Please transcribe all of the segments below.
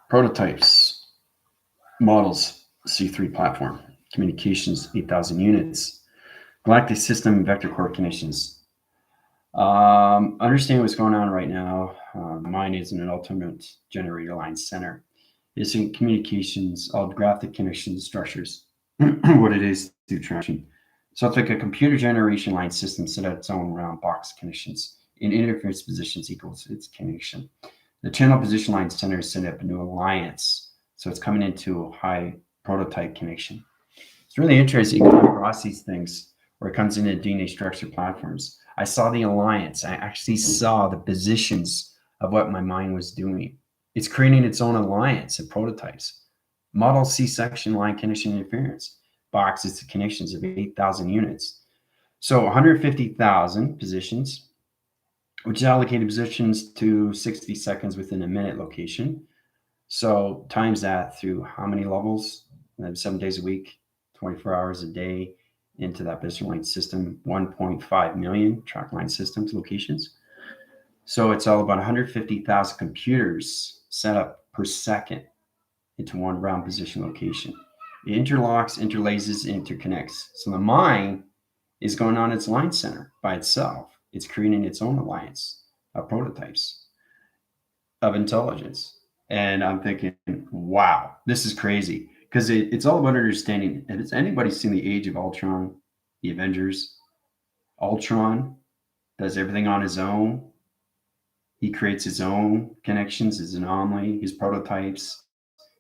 Prototypes, models, C3 platform, communications, 8,000 units, galactic system, vector core connections. Understand what's going on right now. Mine is in an ultimate generator line center. It's in communications, all graphic connection structures, what it is through traction. So it's like a computer generation line system set at its own round box connections. In interference positions equals its connection. The channel position line center is set up a new alliance. So it's coming into a high prototype connection. It's really interesting. You come across these things where it comes into DNA structure platforms. I saw the alliance. I actually saw the positions of what my mind was doing. It's creating its own alliance of prototypes. Model C section line connection interference. Box is the connections of 8,000 units. So 150,000 positions, which is allocated positions to 60 seconds within a minute location. So times that through how many levels? 7 days a week, 24 hours a day into that business line system, 1.5 million track line systems locations. So it's all about 150,000 computers set up per second into one round position location. It interlocks, interlaces, interconnects. So the mind is going on its line center by itself. It's creating its own alliance of prototypes of intelligence. And I'm thinking, wow, this is crazy. Because it's all about understanding. And has anybody seen the Age of Ultron, the Avengers? Ultron does everything on his own. He creates his own connections, his anomaly, his prototypes,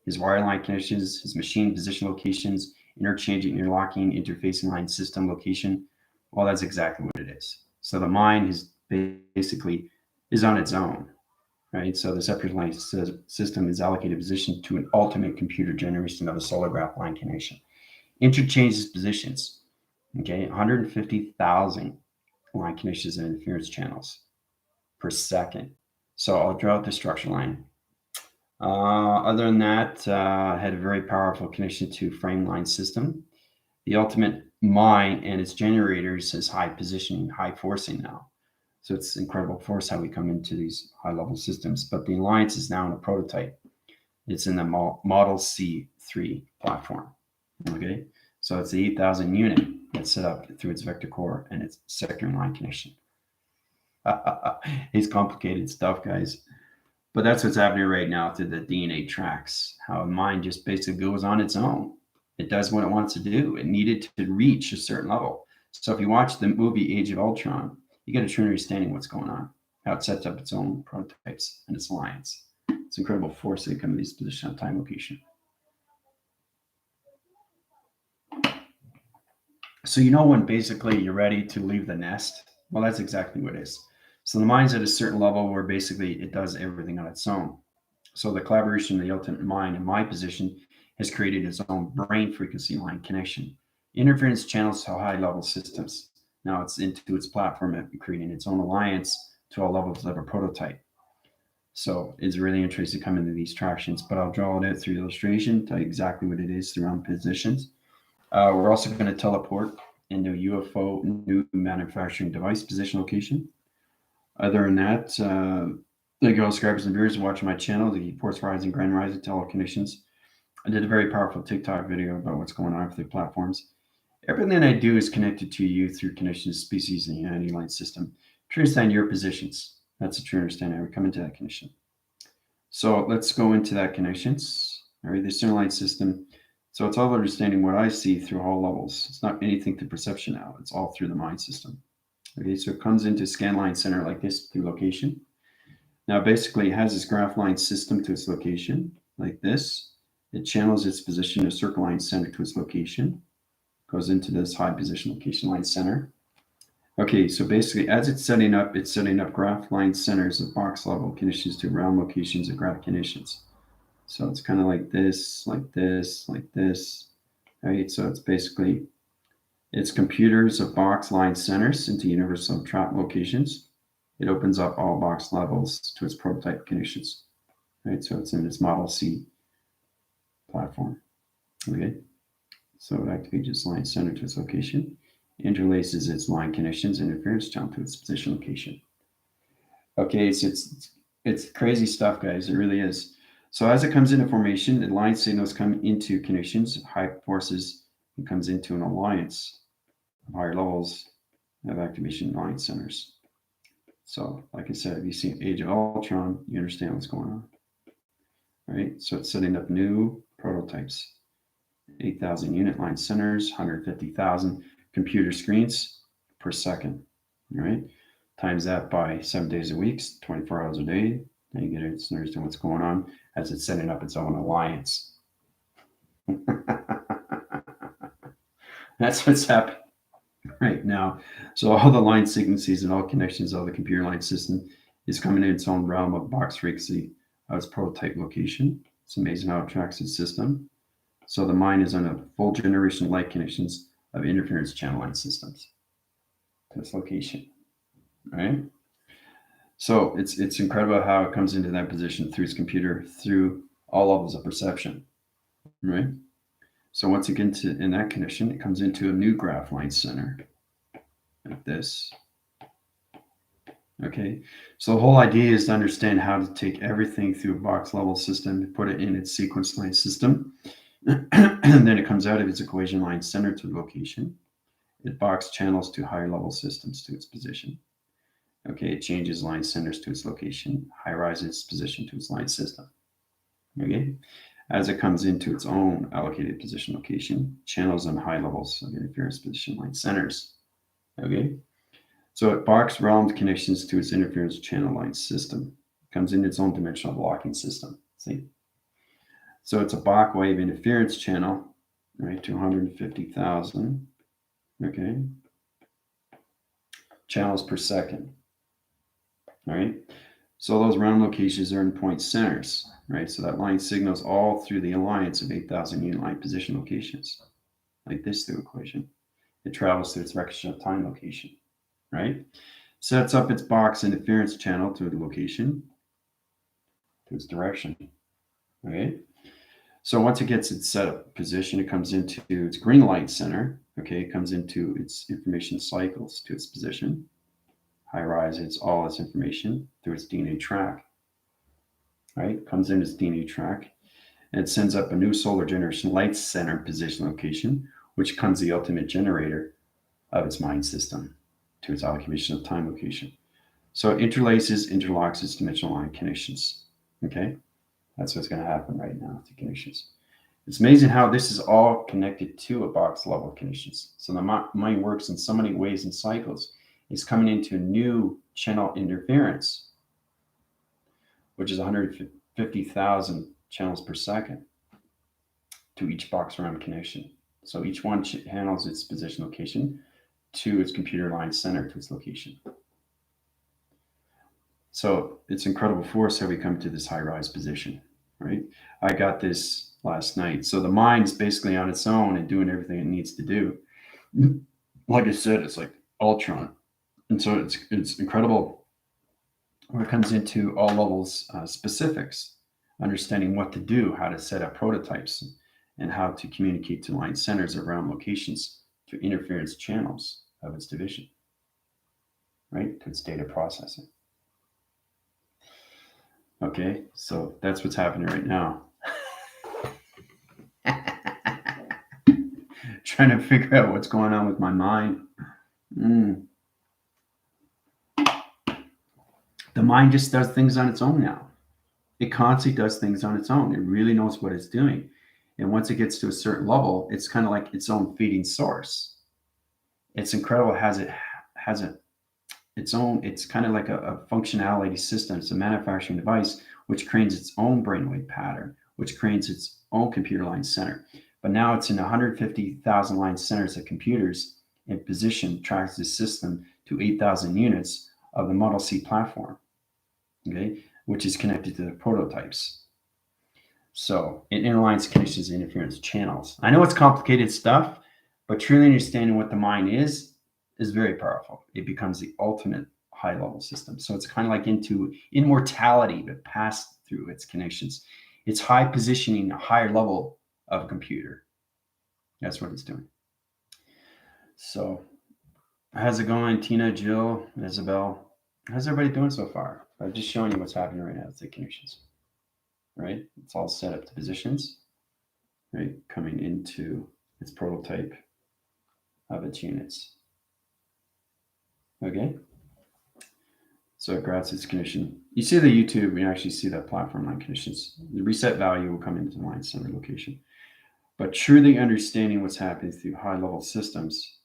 his wireline connections, his machine position locations, interchanging, interlocking, interfacing line system location. Well, that's exactly what it is. So the mind is basically is on its own, right? So the separate line system is allocated position to an ultimate computer generation of a solar graph line connection. Interchanges positions, okay, 150,000 line connections and interference channels per second. So I'll draw out the structure line. Other than that, had a very powerful connection to frame line system. The ultimate mine and its generators has high positioning, high forcing now. So it's incredible force how we come into these high level systems. But the alliance is now in a prototype. It's in the Model C3 platform. Okay, so it's the 8,000 unit that's set up through its vector core and its sector line connection. It's complicated stuff, guys. But that's what's happening right now through the DNA tracks. How a mind just basically goes on its own. It does what it wants to do. It needed to reach a certain level. So if you watch the movie Age of Ultron, you get a true understanding what's going on, how it sets up its own prototypes and its alliance. It's incredible force that come in these position on time location. So you know when basically you're ready to leave the nest? Well, that's exactly what it is. So the mind's at a certain level where basically it does everything on its own. So the collaboration of the ultimate mind in my position has created its own brain frequency line connection. Interference channels to high level systems. Now it's into its platform and creating its own alliance to all levels of a prototype. So it's really interesting to come into these tractions, but I'll draw it out through illustration, tell you exactly what it is through positions. We're also going to teleport into UFO new manufacturing device position location. Other than that, thank you all subscribers and viewers watching my channel, the Force Rising, Grand Rising teleconnections. I did a very powerful TikTok video about what's going on with the platforms. Everything I do is connected to you through connections, species, and humanity line system to understand your positions. That's a true understanding. We come into that connection. So let's go into that connections. All right, the center line system. So it's all understanding what I see through all levels. It's not anything to perception now. It's all through the mind system. Okay, so it comes into scan line center like this through location. Now, basically, it has this graph line system to its location like this. It channels its position to circle line center to its location. Goes into this high position location line center. Okay, so basically, as it's setting up graph line centers of box level conditions to round locations of graph conditions. So it's kind of like this, like this, like this. Right, so it's basically it's computers of box line centers into universal trap locations. It opens up all box levels to its prototype conditions. Right, so it's in its Model C platform. Okay, so it activates its line center to its location, interlaces its line connections, interference channel to its position location. Okay, so it's crazy stuff, guys. It really is. So as it comes into formation, the line signals come into connections, high forces, and comes into an alliance of higher levels of activation line centers. So, like I said, if you see Age of Ultron, you understand what's going on, right? So it's setting up new prototypes, 8,000 unit line centers, 150,000 computer screens per second, right? Times that by 7 days a week, 24 hours a day. Now you get it, understand what's going on as it's setting up its own alliance. That's what's happening right now. So all the line sequences and all connections of the computer line system is coming in its own realm of box frequency of its prototype location. It's amazing how it tracks its system. So the mine is on a full generation light connections of interference channel line systems to its location, right? So it's incredible how it comes into that position through its computer, through all levels of perception, right? So once it gets in that condition, it comes into a new graph line center, like this. Okay, so the whole idea is to understand how to take everything through a box level system, put it in its sequence line system, and then it comes out of its equation line center to the location. It box channels to higher level systems to its position. Okay, it changes line centers to its location, high rises its position to its line system. Okay, as it comes into its own allocated position location, channels on high levels of interference position line centers. Okay, so it box realms connections to its interference channel line system. It comes in its own dimensional blocking system. See? So it's a Bach wave interference channel, right? 250,000. Okay. Channels per second. All right. So those round locations are in point centers, right? So that line signals all through the alliance of 8,000 unit line position locations, like this through equation. It travels through its recognition of time location, right? Sets up its box interference channel to the location, to its direction, right? So once it gets its set up position, it comes into its green light center, okay? It comes into its information cycles to its position. High rise, it's all its information through its DNA track, right? Comes in its DNA track, and it sends up a new solar generation light center position location, which becomes the ultimate generator of its mind system to its allocation of time location. So it interlaces, interlocks its dimensional line connections. Okay, that's what's going to happen right now to connections. It's amazing how this is all connected to a box level of connections. So the mind works in so many ways and cycles. It's coming into a new channel interference, which is 150,000 channels per second to each box around connection. So each one handles its position location to its computer line center to its location. So it's incredible force how we come to this high rise position, right? I got this last night. So the mind's basically on its own and doing everything it needs to do. Like I said, it's like Ultron. And so it's incredible when it comes into all levels specifics, understanding what to do, how to set up prototypes, and how to communicate to line centers around locations to interference channels of its division, right? To its data processing. Okay, so that's what's happening right now. Trying to figure out what's going on with my mind. The mind just does things on its own now. It constantly does things on its own. It really knows what it's doing. And once it gets to a certain level, it's kind of like its own feeding source. It's incredible. It has its own, it's kind of like a functionality system. It's a manufacturing device which creates its own brainwave pattern, which creates its own computer line center. But now it's in 150,000 line centers of computers in position, tracks the system to 8,000 units of the Model C platform, okay, which is connected to the prototypes. So it interlines connections and interference channels. I know it's complicated stuff, but truly understanding what the mind is very powerful. It becomes the ultimate high level system. So it's kind of like into immortality, but passed through its connections. It's high positioning, a higher level of a computer. That's what it's doing. So how's it going, Tina, Jill, Isabel? How's everybody doing so far? I'm just showing you what's happening right now with the connections. right? It's all set up to positions, right? Coming into its prototype of its units. Okay. So it grabs its condition. You see the YouTube, you actually see that platform line conditions. The reset value will come into the line center location. But truly understanding what's happening through high level systems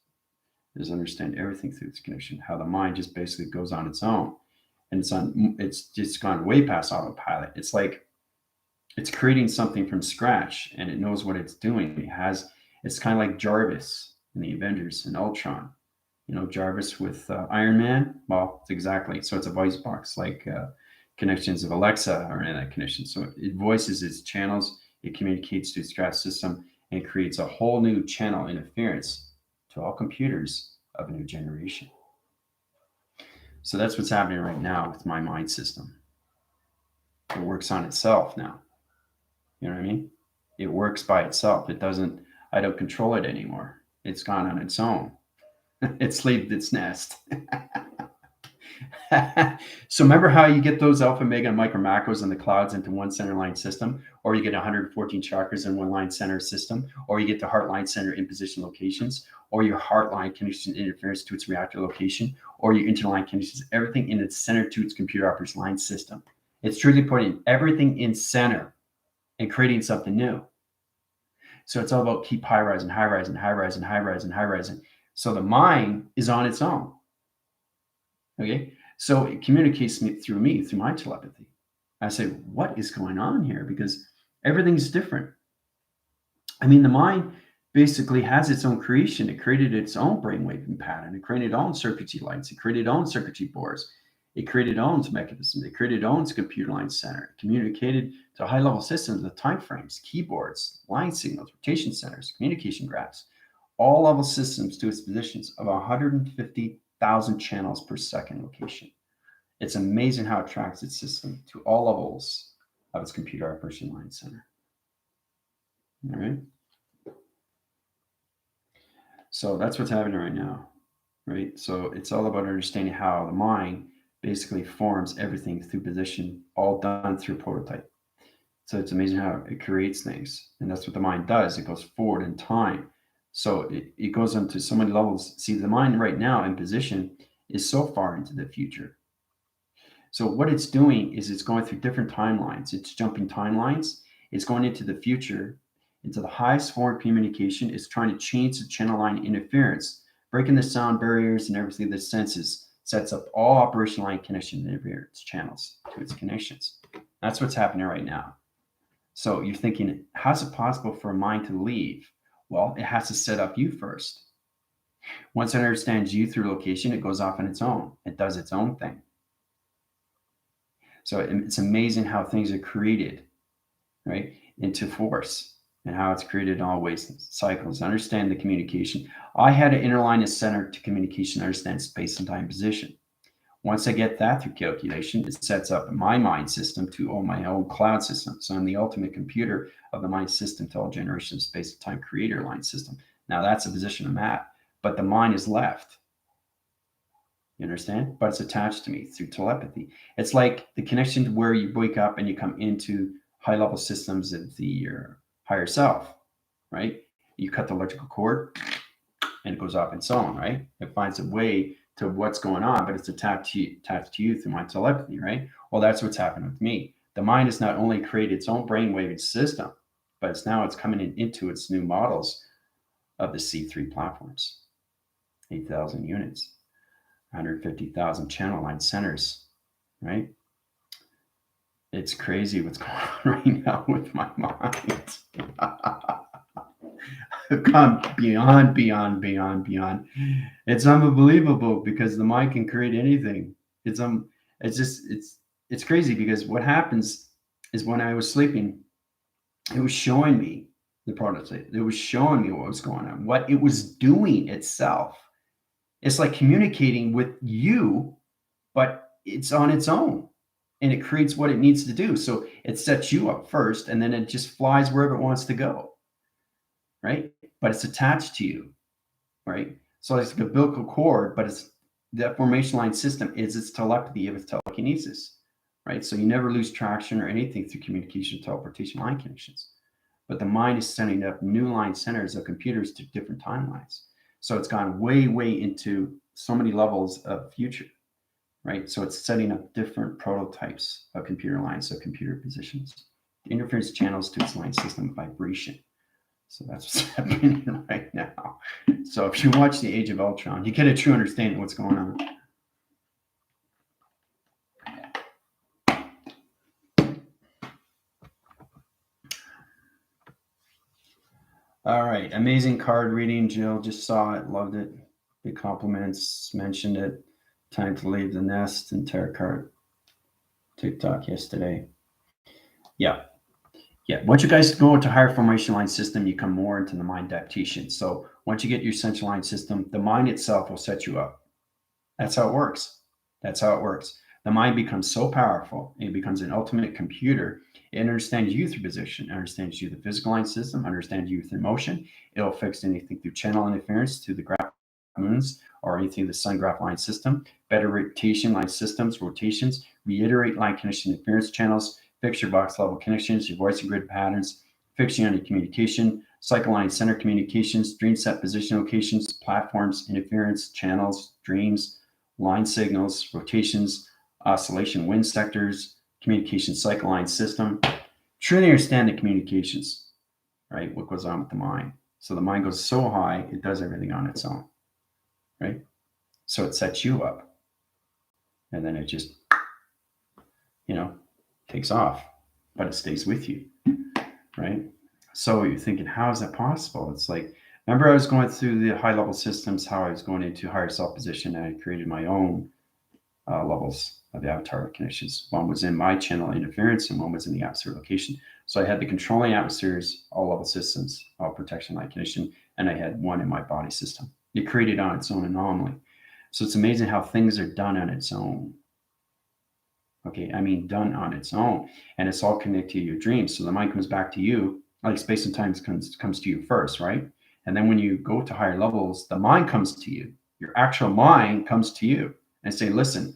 is understand everything through its condition, how the mind just basically goes on its own. And it's just gone way past autopilot. It's like it's creating something from scratch and it knows what it's doing. It's kind of like Jarvis in the Avengers and Ultron. Jarvis with Iron Man. Well, it's exactly. So it's a voice box like connections of Alexa or any of that connection. So it voices its channels, it communicates to its graph system, and creates a whole new channel interference to all computers of a new generation. So that's what's happening right now with my mind system. It works on itself now. You know what I mean? It works by itself. I don't control it anymore. It's gone on its own. It's leaved its nest. So remember how you get those alpha, mega, and micro macros and the clouds into one center line system, or you get 114 chakras in one line center system, or you get the heart line center in position locations, or your heart line conditions interference to its reactor location, or your interline conditions, everything in its center to its computer operates line system. It's truly putting everything in center and creating something new. So it's all about keep high rising, high rising, high rising, high rising, high rising. So the mind is on its own. Okay. So it communicates through my telepathy. I say, what is going on here? Because everything's different. I mean, the mind basically has its own creation. It created its own brainwave pattern. It created its own circuitry lights. It created its own circuitry boards. It created its own mechanisms. It created its own computer line center. It communicated to high-level systems with time frames, keyboards, line signals, rotation centers, communication graphs, all level systems to its positions of 150,000 channels per second location. It's amazing how it tracks its system to all levels of its computer operation line center. All right. So that's what's happening right now, right? So it's all about understanding how the mind basically forms everything through position, all done through prototype. So it's amazing how it creates things. And that's what the mind does. It goes forward in time. So it goes into so many levels. See, the mind right now in position is so far into the future. So what it's doing is it's going through different timelines. It's jumping timelines. It's going into the future, into the highest form of communication. It's trying to change the channel line interference, breaking the sound barriers and everything that senses, sets up all operational line connection interference channels to its connections. That's what's happening right now. So you're thinking, how's it possible for a mind to leave? Well, it has to set up you first. Once it understands you through location, it goes off on its own. It does its own thing. So it's amazing how things are created, right, into force and how it's created in all ways, cycles. Understand the communication. I had to interline a center to communication, understand space and time position. Once I get that through calculation, it sets up my mind system to all my own cloud system. So I'm the ultimate computer of the mind system to all generations of space and time creator line system. Now that's the position I'm at, but the mind is left. You understand? But it's attached to me through telepathy. It's like the connection to where you wake up and you come into high level systems of your higher self, right? You cut the electrical cord and it goes off its own, right? It finds a way to what's going on, but it's attached to you through my telepathy, right? Well, that's what's happened with me. The mind has not only created its own brainwave system, but it's coming into its new models of the C3 platforms, 8,000 units. 150,000 channel line centers, right? It's crazy what's going on right now with my mind. I've gone beyond. It's unbelievable because the mind can create anything. It's crazy because what happens is when I was sleeping, it was showing me the prototype. It was showing me what was going on, what it was doing itself. It's like communicating with you, but it's on its own and it creates what it needs to do. So it sets you up first and then it just flies wherever it wants to go, right? But it's attached to you, right? So it's like a umbilical cord, but it's that formation line system is its telepathy of its telekinesis. right? So you never lose traction or anything through communication, teleportation, line connections. But the mind is setting up new line centers of computers to different timelines. So it's gone way, way into so many levels of future, right? So it's setting up different prototypes of computer lines, so computer positions, interference channels to its line system vibration. So that's what's happening right now. So if you watch The Age of Ultron, you get a true understanding of what's going on. All right, amazing card reading. Jill just saw it, loved it. Big compliments, mentioned it. Time to leave the nest and tarot card. TikTok yesterday. Yeah. Yeah. Once you guys go into higher formation line system, you come more into the mind adaptation. So once you get your central line system, the mind itself will set you up. That's how it works. That's how it works. The mind becomes so powerful, it becomes an ultimate computer. It understands you through position, understands you the physical line system, understands you through motion. It'll fix anything through channel interference, through the graph moons, or anything the sun graph line system. Better rotation line systems, rotations, reiterate line connection interference channels, fix your box level connections, your voice and grid patterns, fix unit communication, cycle line center communications, dream set position locations, platforms, interference channels, dreams, line signals, rotations, oscillation wind sectors, communication cycle line system. Truly understand the communications, right? What goes on with the mind. So the mind goes so high, it does everything on its own, right? So it sets you up. And then it just, takes off, but it stays with you, right? So you're thinking, how is that possible? It's like, remember I was going through the high level systems, how I was going into higher self position, and I created my own levels of the avatar connections. One was in my channel interference and one was in the atmosphere location. So I had the controlling atmospheres, all level systems, all protection light condition, and I had one in my body system. It created on its own anomaly. So it's amazing how things are done on its own. Okay, I mean done on its own. And it's all connected to your dreams. So the mind comes back to you, like space and time comes to you first, right? And then when you go to higher levels, the mind comes to you. Your actual mind comes to you and say, listen,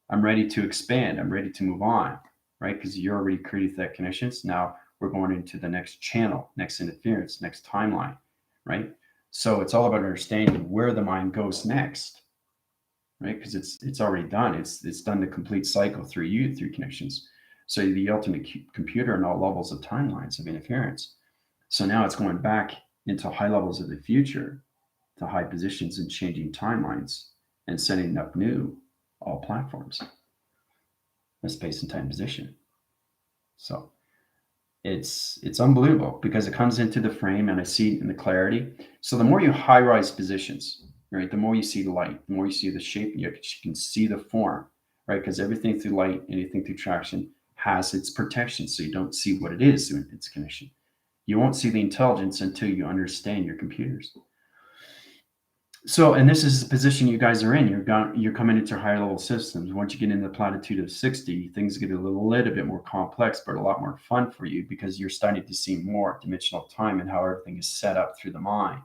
I'm ready to expand. I'm ready to move on, right? Because you already created that connections. Now we're going into the next channel, next interference, next timeline, right? So it's all about understanding where the mind goes next, right? Because it's already done. It's done the complete cycle through you, through connections. So the ultimate computer in all levels of timelines of interference. So now it's going back into high levels of the future, to high positions and changing timelines and setting up new all platforms, a space and time position. So it's unbelievable because it comes into the frame and I see it in the clarity. So the more you high rise positions, right, the more you see the light, the more you see the shape, you can see the form, right? Because everything through light, anything through traction has its protection. So you don't see what it is in its connection. You won't see the intelligence until you understand your computers. So, and this is the position you guys are in. You're coming into higher level systems. Once you get into the platitude of 60, things get a little bit more complex, but a lot more fun for you because you're starting to see more dimensional time and how everything is set up through the mind,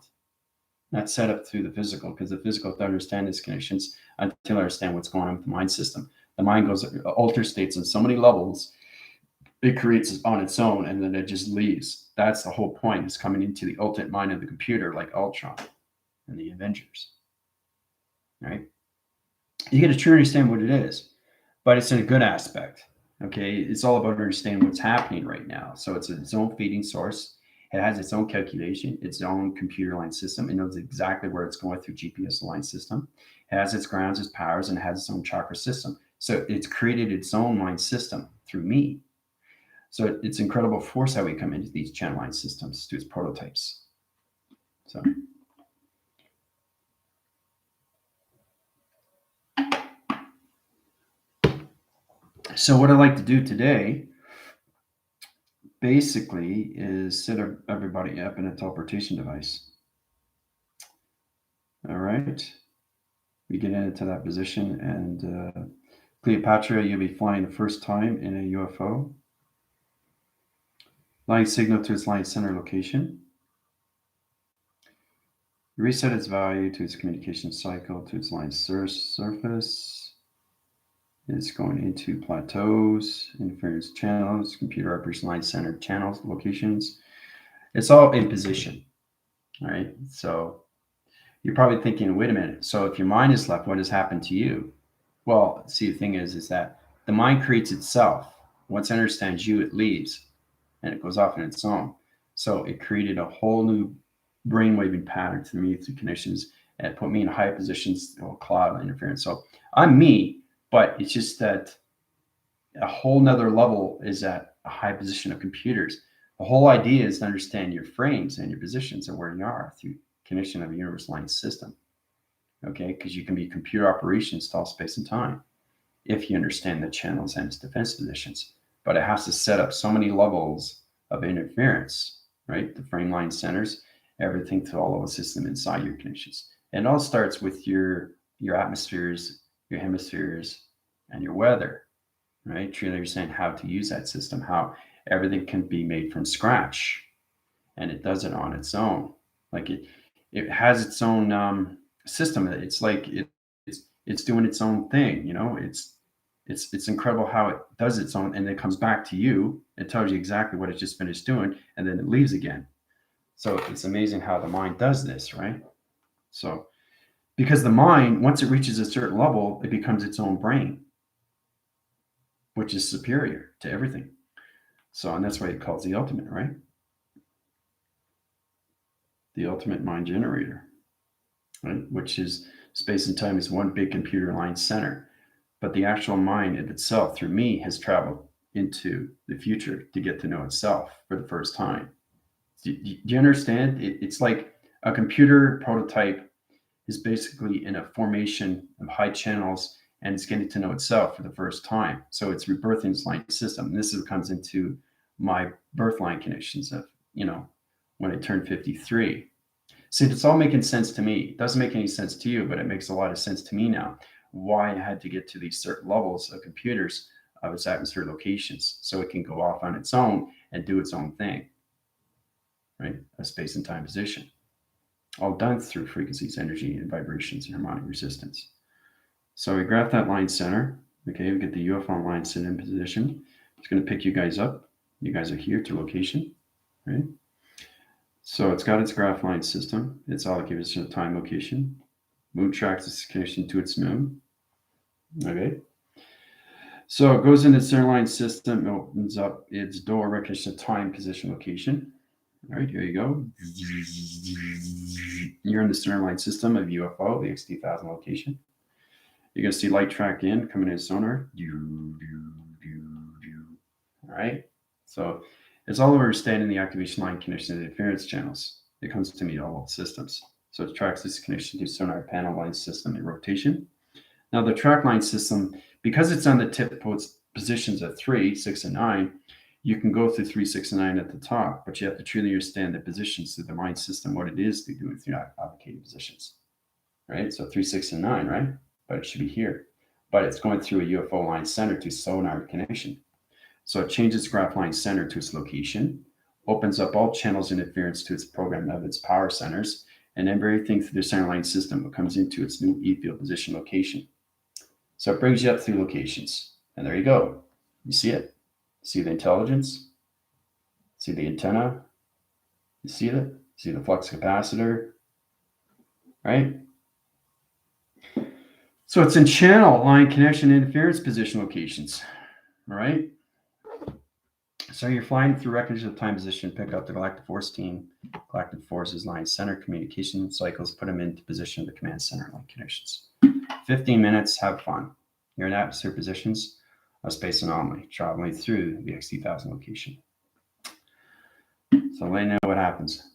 not set up through the physical, because the physical have to understand its connections until I understand what's going on with the mind system. The mind goes alter states on so many levels, it creates on its own, and then it just leaves. That's the whole point, is coming into the ultimate mind of the computer, like Ultron and the Avengers, right? You get to truly understand what it is, but it's in a good aspect. Okay, it's all about understanding what's happening right now. So it's its own feeding source. It has its own calculation, its own computer line system. It knows exactly where it's going through GPS line system. It has its grounds, its powers, and it has its own chakra system. So it's created its own mind system through me. So it's incredible force how we come into these channel line systems to its prototypes. So. So what I'd like to do today basically is set everybody up in a teleportation device. All right. We get into that position, and Cleopatra, you'll be flying the first time in a UFO. Line signal to its line center location. Reset its value to its communication cycle to its line surface. It's going into plateaus, interference channels, computer operation line center channels, locations. It's all in position. All right. So you're probably thinking, wait a minute. So if your mind is left, what has happened to you? Well, see, the thing is that the mind creates itself. Once it understands you, it leaves and it goes off on its own. So it created a whole new brainwaving pattern to me through connections and put me in high positions, cloud interference. So I'm me, but it's just that a whole nother level is at a high position of computers. The whole idea is to understand your frames and your positions and where you are through connection of a universal line system. Okay, because you can be computer operations to all space and time if you understand the channels and its defense positions. But it has to set up so many levels of interference, right? The frame line centers, everything to all of the system inside your connections. And it all starts with your atmospheres, your hemispheres, and your weather, right? Truly understand how to use that system, how everything can be made from scratch, and it does it on its own. Like it has its own system. It's like it's doing its own thing. It's incredible how it does its own, and then it comes back to you. It tells you exactly what it just finished doing, and then it leaves again. So it's amazing how the mind does this, right? So because the mind, once it reaches a certain level, it becomes its own brain, which is superior to everything. So, and that's why it calls the ultimate, right? The ultimate mind generator, right? Which is space and time is one big computer line center. But the actual mind of itself, through me, has traveled into the future to get to know itself for the first time. Do you understand? It's like a computer prototype is basically in a formation of high channels and it's getting to know itself for the first time. So it's rebirthing its line system. And this comes into my birth line connections of, when I turned 53. See, it's all making sense to me. It doesn't make any sense to you, but it makes a lot of sense to me now. Why I had to get to these certain levels of computers of its atmosphere locations so it can go off on its own and do its own thing, right? A space and time position. All done through frequencies, energy, and vibrations and harmonic resistance. So we graph that line center. Okay, we get the UFO line set in position. It's going to pick you guys up. You guys are here to location, right? So it's got its graph line system. It's allocated to a time location. Moon tracks its connection to its moon. Okay. So it goes into the center line system, opens up its door, recognition of time, position, location. All right, here you go. You're in the center line system of UFO, the XT1000 location. You're going to see light track in, coming in sonar. All right. So it's all over understanding the activation line connection to the interference channels. It comes to meet all systems. So it tracks this connection to sonar panel line system in rotation. Now the track line system, because it's on the tip positions of 3, 6, and 9, you can go through 3, 6, and 9 at the top, but you have to truly understand the positions through the line system, what it is to do with your allocated positions. Right? So 3, 6, and 9, right? But it should be here. But it's going through a UFO line center to sonar connection. So it changes graph line center to its location, opens up all channels interference to its program of its power centers, and everything through the center line system comes into its new E-field position location. So it brings you up through locations. And there you go. You see it. See the intelligence. See the antenna. You see it. See the flux capacitor. Right? So it's in channel, line connection, interference position locations. All right? So you're flying through recognition of time position, pick up the galactic force team, galactic forces line center communication cycles, put them into position of the command center line connections. 15 minutes, have fun. You're in atmosphere positions of space anomaly, traveling through the XT1000 location. So let you know what happens.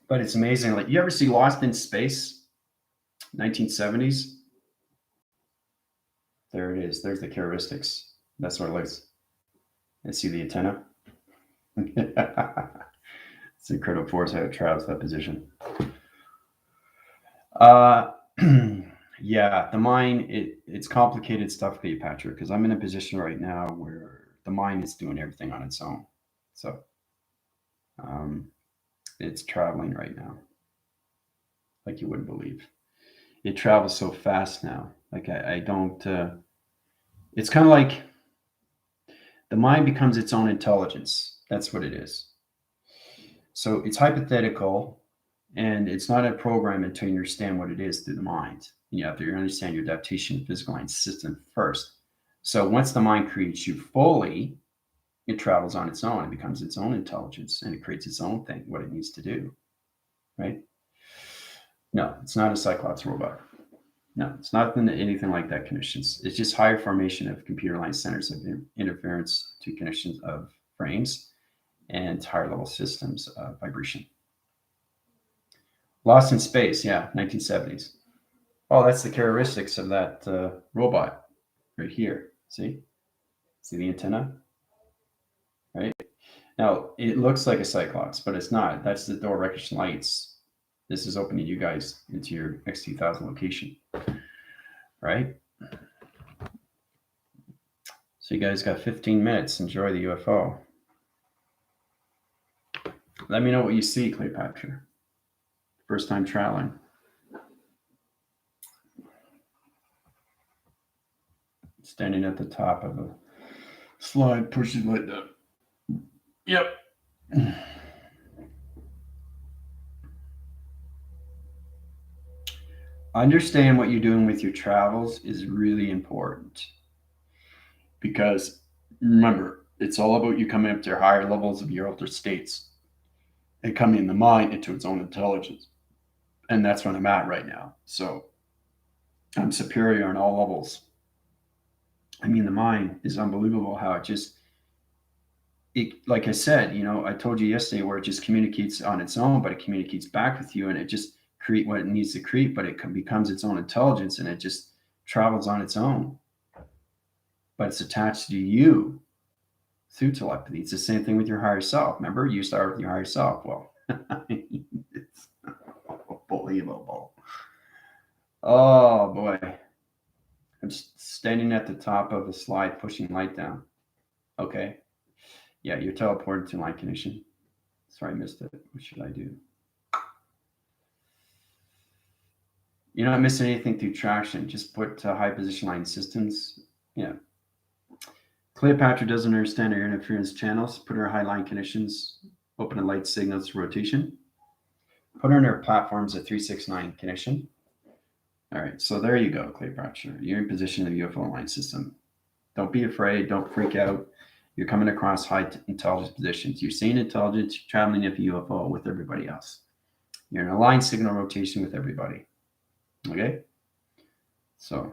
But it's amazing. Like, you ever see Lost in Space, 1970s? There it is. There's the characteristics. That's what it looks. And see the antenna? It's incredible force how it travels that position. Yeah, the mind, it's complicated stuff, Cleopatra, because I'm in a position right now where the mind is doing everything on its own. So it's traveling right now. like you wouldn't believe. It travels so fast now. Like I don't. It's kind of like the mind becomes its own intelligence. That's what it is. So it's hypothetical, and it's not a program until you understand what it is through the mind. You have to understand your adaptation physical line system first. So once the mind creates you fully, it travels on its own. It becomes its own intelligence, and it creates its own thing, what it needs to do. Right? No, it's not a Cyclops robot. No, it's not anything like that connections. It's just higher formation of computer line centers of interference to connections of frames and higher level systems of vibration. Lost in Space, yeah, 1970s. Oh, that's the characteristics of that robot right here. See the antenna, right? Now it looks like a Cyclops, but it's not. That's the door recognition lights. This is opening you guys into your X2000 location, right? So you guys got 15 minutes. Enjoy the UFO. Let me know what you see, Cleopatra. First time traveling. Standing at the top of a slide, pushing like that. Yep. Understand what you're doing with your travels is really important, because remember, it's all about you coming up to higher levels of your altered states and coming the mind into its own intelligence. And that's where I'm at right now. So I'm superior on all levels. I mean, the mind is unbelievable how like I said, I told you yesterday where it just communicates on its own, but it communicates back with you, and it just create what it needs to create, but it becomes its own intelligence, and it just travels on its own. But it's attached to you through telepathy. It's the same thing with your higher self. Remember, you start with your higher self. Well, it's unbelievable. Oh boy. I'm standing at the top of a slide pushing light down. Okay. Yeah, you're teleported to line connection. Sorry, I missed it. What should I do? You're not missing anything through traction. Just put high position line systems. Yeah. Cleopatra doesn't understand her interference channels. Put her high line connections. Open a light signals to rotation. Put her in her platforms at 369 connection. All right, so there you go, Cleopatra. You're in position of the UFO line system. Don't be afraid. Don't freak out. You're coming across high intelligence positions. You're seeing intelligence. You're traveling in a UFO with everybody else. You're in a line signal rotation with everybody. Okay? So,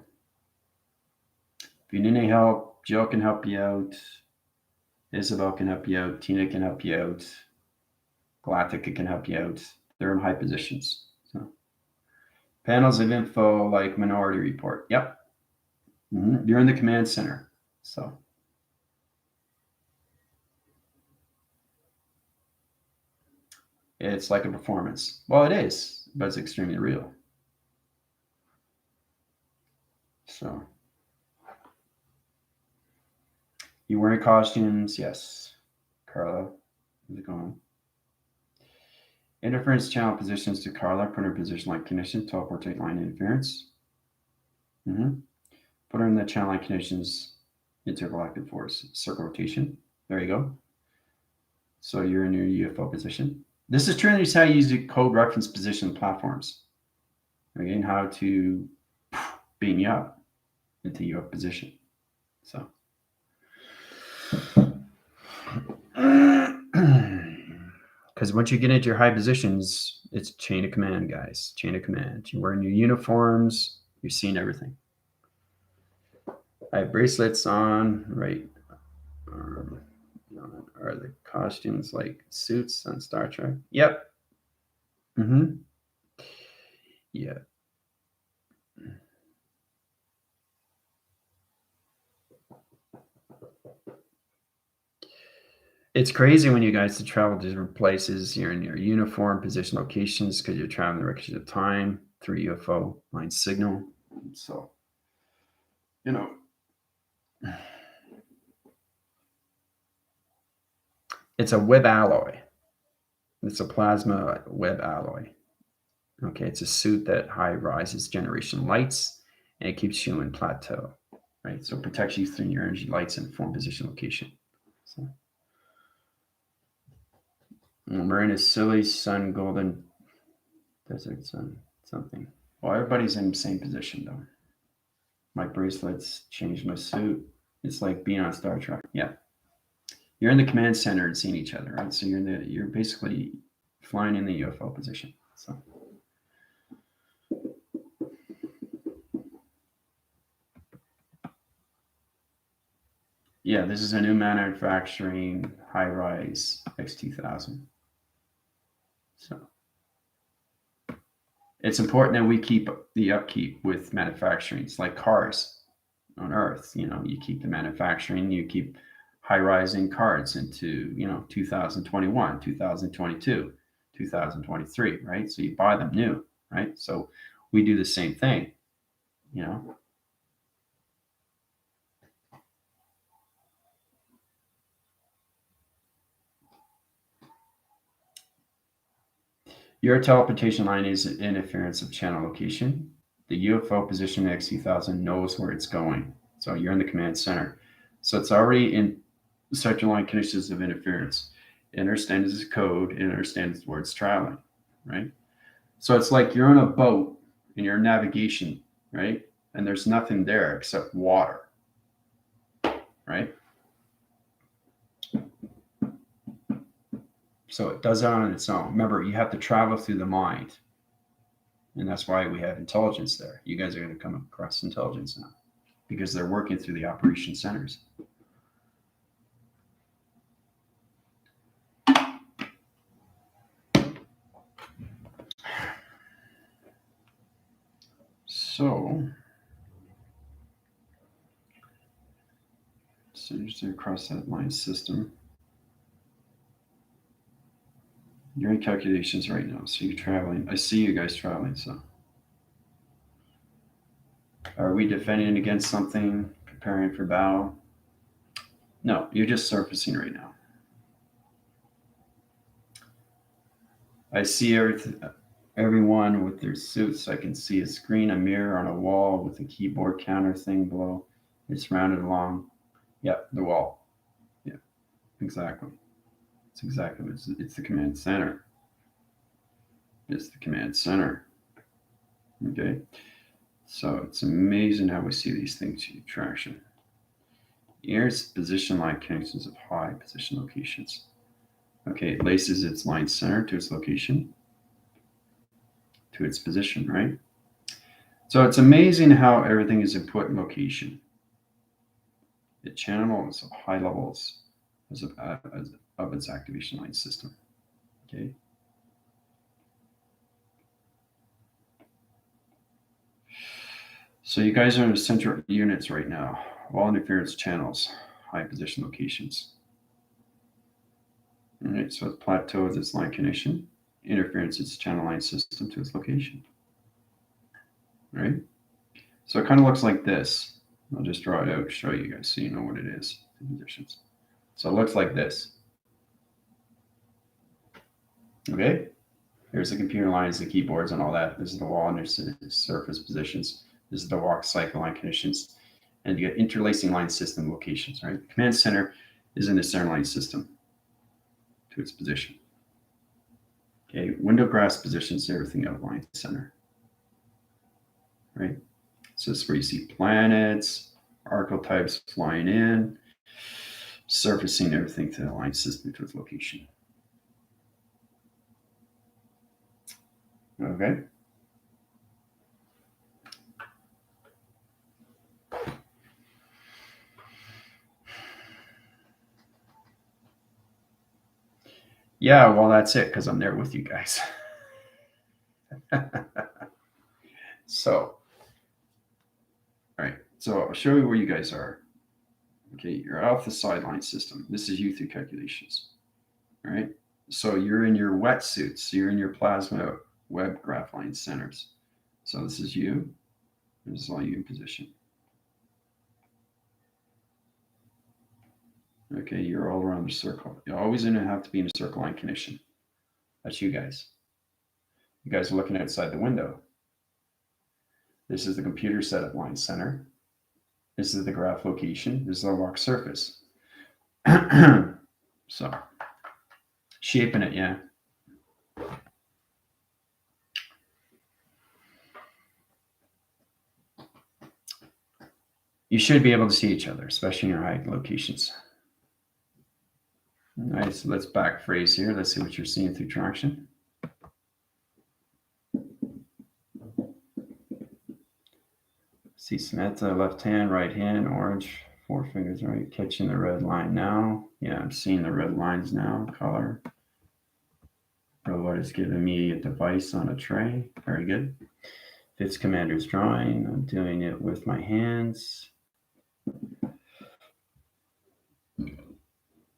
if you need any help, Jill can help you out. Isabel can help you out. Tina can help you out. Galactica can help you out. They're in high positions. So, panels of info like Minority Report. Yep. Mm-hmm. You're in the command center. So, it's like a performance. Well, it is, but it's extremely real. So, you wearing costumes? Yes. Carla, how's it going? Interference channel positions to Carla. Put her in position like condition. Teleportate line interference. Mm-hmm. Put her in the channel line conditions. Intergalactic force. Circle rotation. There you go. So you're in your UFO position. This is truly how you use the code reference position platforms. Okay, and how to beam you up into your position. So. Because once you get into your high positions, it's chain of command, guys. Chain of command. You're wearing your uniforms. You're seeing everything. I have bracelets on, right? Are the costumes like suits on Star Trek? Yep. Mm-hmm. Yeah. It's crazy when you guys to travel to different places. You're in your uniform, position locations because you're traveling the records of time through UFO line signal. So, it's a web alloy. It's a plasma web alloy. Okay, it's a suit that high rises generation lights, and it keeps you in plateau, right? So it protects you through your energy lights and form position location. So Marina Silly Sun Golden Desert Sun something. Well, everybody's in the same position though. My bracelets changed my suit. It's like being on Star Trek. Yeah, you're in the command center and seeing each other, right? So you're basically flying in the UFO position. So yeah, this is a new manufacturing high-rise X2000. So it's important that we keep the upkeep with manufacturing. It's like cars on Earth. You keep the manufacturing, you keep high-rising cars into 2021, 2022, 2023, right? So you buy them new, right? So we do the same thing, you know. Your teleportation line is interference of channel location. The UFO position X2000 knows where it's going. So you're in the command center. So it's already in sector line conditions of interference. It understands the code, it understands where it's traveling, right? So it's like you're on a boat and you're in navigation, right? And there's nothing there except water, right? So it does it on its own. Remember, you have to travel through the mind. And that's why we have intelligence there. You guys are going to come across intelligence now because they're working through the operation centers. So, just across that line system. You're in calculations right now, so you're traveling. I see you guys traveling. So, are we defending against something, preparing for battle? No, you're just surfacing right now. I see everyone with their suits. I can see a screen, a mirror on a wall with a keyboard counter thing below. It's rounded along. Yep, the wall. Yeah, exactly. It's the command center. It's the command center. Okay. So it's amazing how we see these things in traction. Here's position line connections of high position locations. Okay, it laces its line center to its location, to its position, right? So it's amazing how everything is in put in location. It channels high levels of its activation line system. Okay. So you guys are in the central units right now. All interference channels, high position locations. All right, so it plateaus its line connection, interference its channel line system to its location. All right. So it kind of looks like this. I'll just draw it out, show you guys so you know what it is, the conditions. So it looks like this. Okay. Here's the computer lines, the keyboards, and all that. This is the wall and surface positions. This is the walk cycle line conditions. And you get interlacing line system locations, right? The command center is in the center line system to its position. Okay, window grass positions everything out of line center, right? So this is where you see planets, archetypes flying in, surfacing everything to the line system to its location. Okay. Yeah, well, that's it because I'm there with you guys. So, all right. So I'll show you where you guys are. Okay, you're off the sideline system. This is you through calculations. All right. So you're in your wetsuits. You're in your plasma web graph line centers. So this is you. This is all you in position. Okay, you're all around the circle. You're always going to have to be in a circle line condition. That's you guys. You guys are looking outside the window. This is the computer setup line center. This is the graph location. This is the lock surface. So, shaping it, yeah. You should be able to see each other, especially in your high locations. All right, so let's back phrase here. Let's see what you're seeing through traction. See Samantha, left hand, right hand, orange, 4 fingers, right? Catching the red line now. Yeah, I'm seeing the red lines now, color. Robot is giving me a device on a tray. Very good. Fits commander's drawing. I'm doing it with my hands.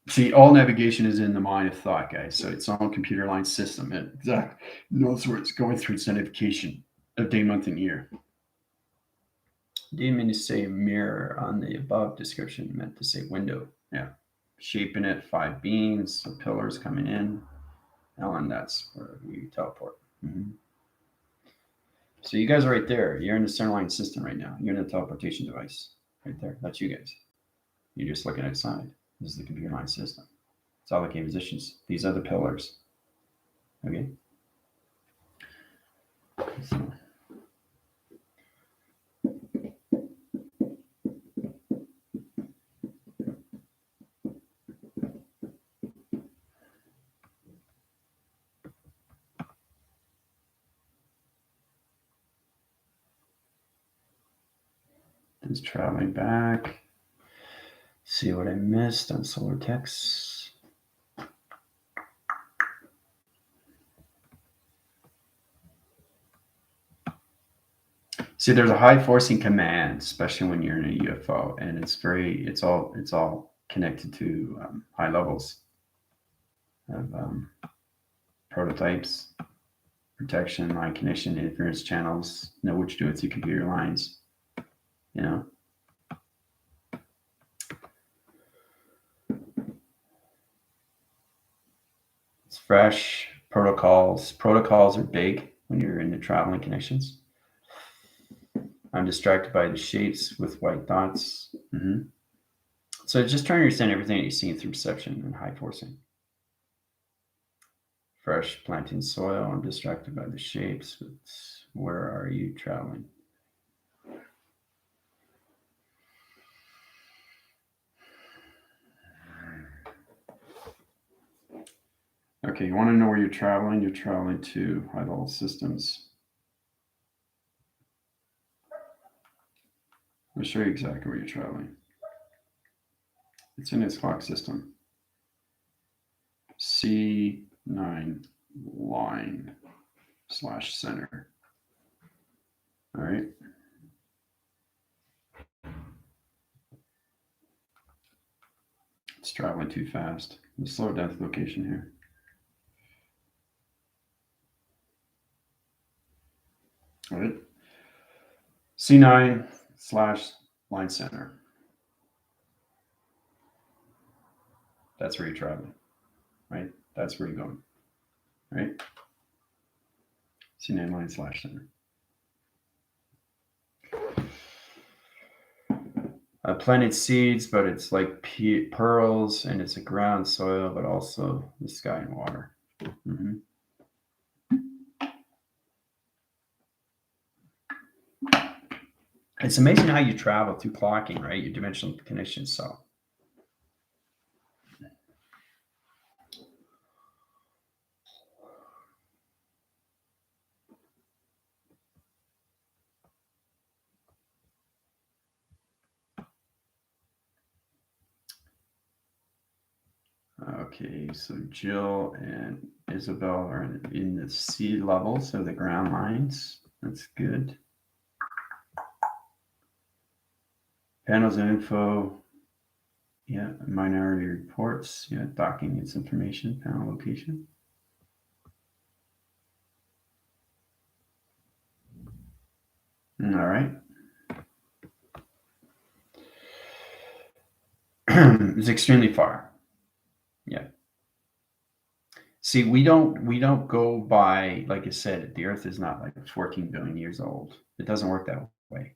See, all navigation is in the mind of thought, guys. So it's on computer line system. It exactly knows where it's going through its identification of day, month, and year. Didn't mean to say mirror on the above description. Meant to say window. Yeah. Shaping it, 5 beams, some pillars coming in. And that's where we teleport. Mm-hmm. So you guys are right there. You're in the center line system right now. You're in the teleportation device. Right there. That's you guys. You're just looking outside. This is the computer line system. It's all the key positions. These are the pillars. Okay. So. Just traveling back. See what I missed on solar text. See, there's a high forcing command, especially when you're in a UFO, and it's all connected to high levels of prototypes, protection, line connection, interference channels. Know what you're doing through computer lines. You know. It's fresh protocols. Protocols are big when you're in the traveling connections. I'm distracted by the shapes with white dots. Mm-hmm. So just trying to understand everything that you see through perception and high forcing. Fresh planting soil. I'm distracted by the shapes. Where are you traveling? Okay, you want to know where you're traveling? You're traveling to high level systems. I'll show you exactly where you're traveling. It's in this clock system. C9 line / center. All right. It's traveling too fast. Let's slow it down to the location here. All right. C9 / line center. That's where you're traveling, right? That's where you're going, right? C9 line / center. I planted seeds, but it's like pearls, and it's a ground soil, but also the sky and water. Mm-hmm. It's amazing how you travel through clocking, right? Your dimensional connections. So. Okay, so Jill and Isabel are in the sea level, so the ground lines. That's good. Panels and info. Yeah, minority reports. Yeah, docking its information, panel location. All right. It's extremely far. Yeah. See, we don't go by, like I said, the Earth is not like 14 billion years old. It doesn't work that way.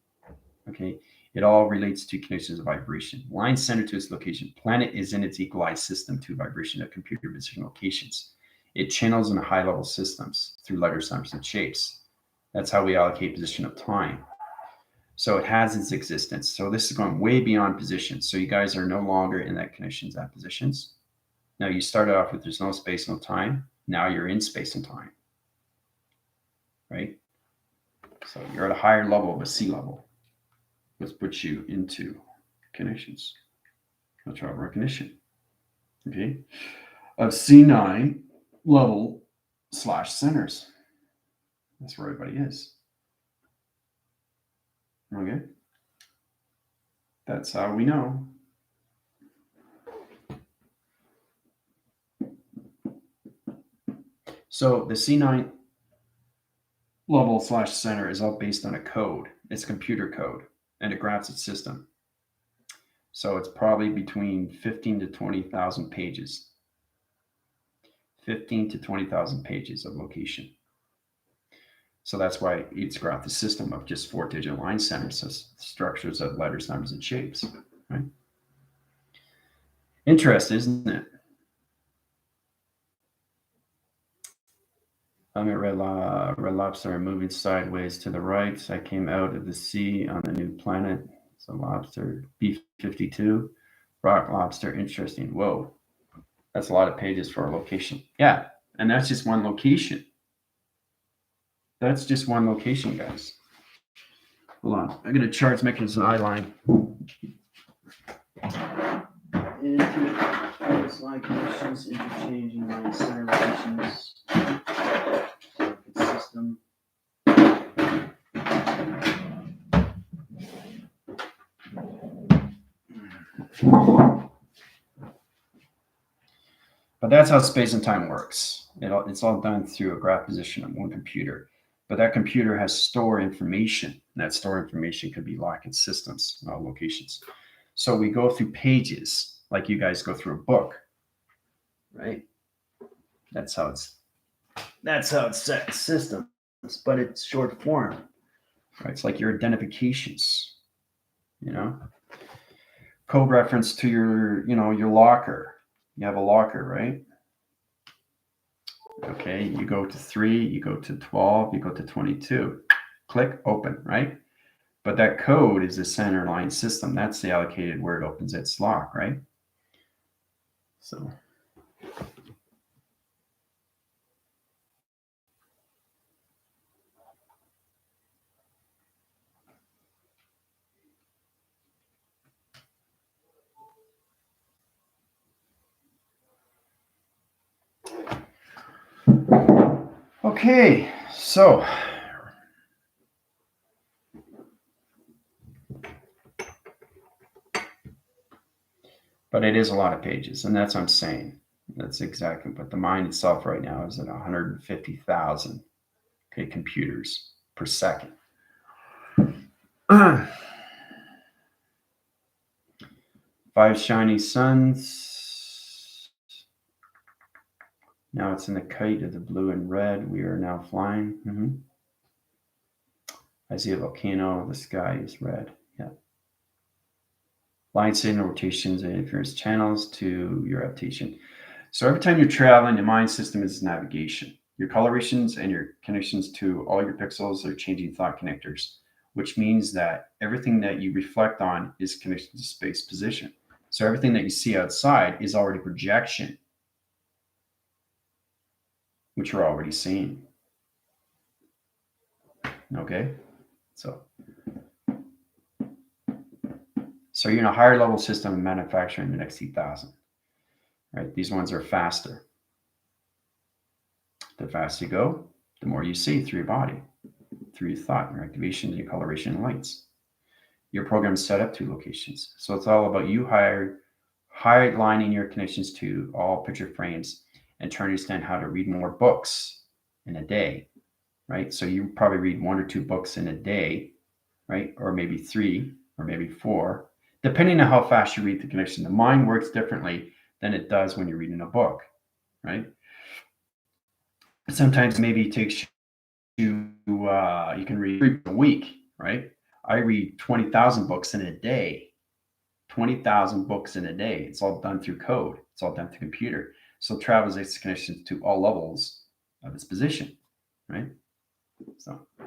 Okay, it all relates to conditions of vibration. Line center to its location. Planet is in its equalized system to vibration of computer position locations. It channels in high level systems through letters, numbers, and shapes. That's how we allocate position of time. So it has its existence. So this is going way beyond positions. So you guys are no longer in that conditions at positions. Now you started off with there's no space, no time. Now you're in space and time, right? So you're at a higher level of a sea level. Let's put you into connections. Let's try recognition. Okay. Of C9 level / centers. That's where everybody is. Okay. That's how we know. So the C9 level / center is all based on a code. It's computer code and it graphs its system. So it's probably between 15 to 20,000 pages. 15 to 20,000 pages of location. So that's why it's graphed the system of just 4-digit line centers, so structures of letters, numbers, and shapes. Right? Interesting, isn't it? I'm at Red Lobster. I'm moving sideways to the right. I came out of the sea on the new planet. So lobster, B52, rock lobster. Interesting. Whoa, that's a lot of pages for a location. Yeah, and that's just one location. That's just one location, guys. Hold on. I'm going to charge mechanism eye line. Into line connections, interchanging line center locations. System. But that's how space and time works. It's all done through a graph position on one computer. But that computer has stored information. And that stored information could be locked in systems, locations. So we go through pages like you guys go through a book, right? That's how it's set systems, but it's short form. Right? It's like your identifications, Code reference to your locker. You have a locker, right? Okay, you go to 3, you go to 12, you go to 22. Click open, right? But that code is the center line system. That's the allocated where it opens its lock, right? So okay, so but it is a lot of pages, and that's what I'm saying. That's exactly. But the mind itself right now is at 150,000 computers per second. 5 shiny suns. Now it's in the kite of the blue and red. We are now flying. I see a volcano. The sky is red. Yeah. Line signal rotations and interference channels to your rotation. So every time you're traveling, the mind system is navigation. Your colorations and your connections to all your pixels are changing thought connectors, which means that everything that you reflect on is connected to space position. So everything that you see outside is already projection, which you're already seeing. Okay, so you're in a higher level system of manufacturing the next 2000. Right? These ones are faster. The faster you go, the more you see through your body, through your thought, your activation, your coloration, and lights. Your program is set up to locations. So it's all about you highlining your connections to all picture frames and trying to understand how to read more books in a day, right? So you probably read 1 or 2 books in a day, right? Or maybe 3, or maybe 4, depending on how fast you read the connection. The mind works differently than it does when you're reading a book, right? sometimes maybe it takes you, you can read 3 a week, right? I read 20,000 books in a day. 20,000 books in a day. It's all done through code. It's all done through computer. So travels its connections to all levels of its position, right? So I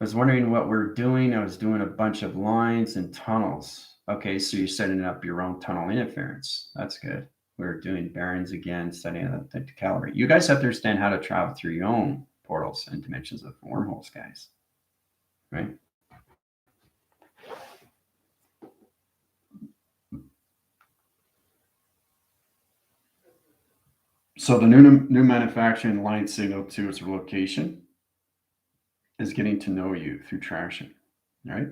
was wondering what we're doing. I was doing a bunch of lines and tunnels. Okay, so you're setting up your own tunnel interference. That's good. We're doing bearings again, setting up to calibrate. You guys have to understand how to travel through your own portals and dimensions of wormholes, guys. Right? So the new manufacturing line signal to its location is getting to know you through traction, right?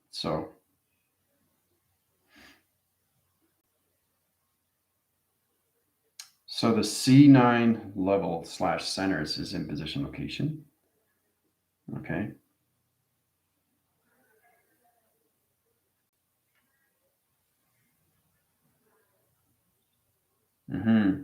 So the C9 level / centers is in position location. Okay. Mm-hmm.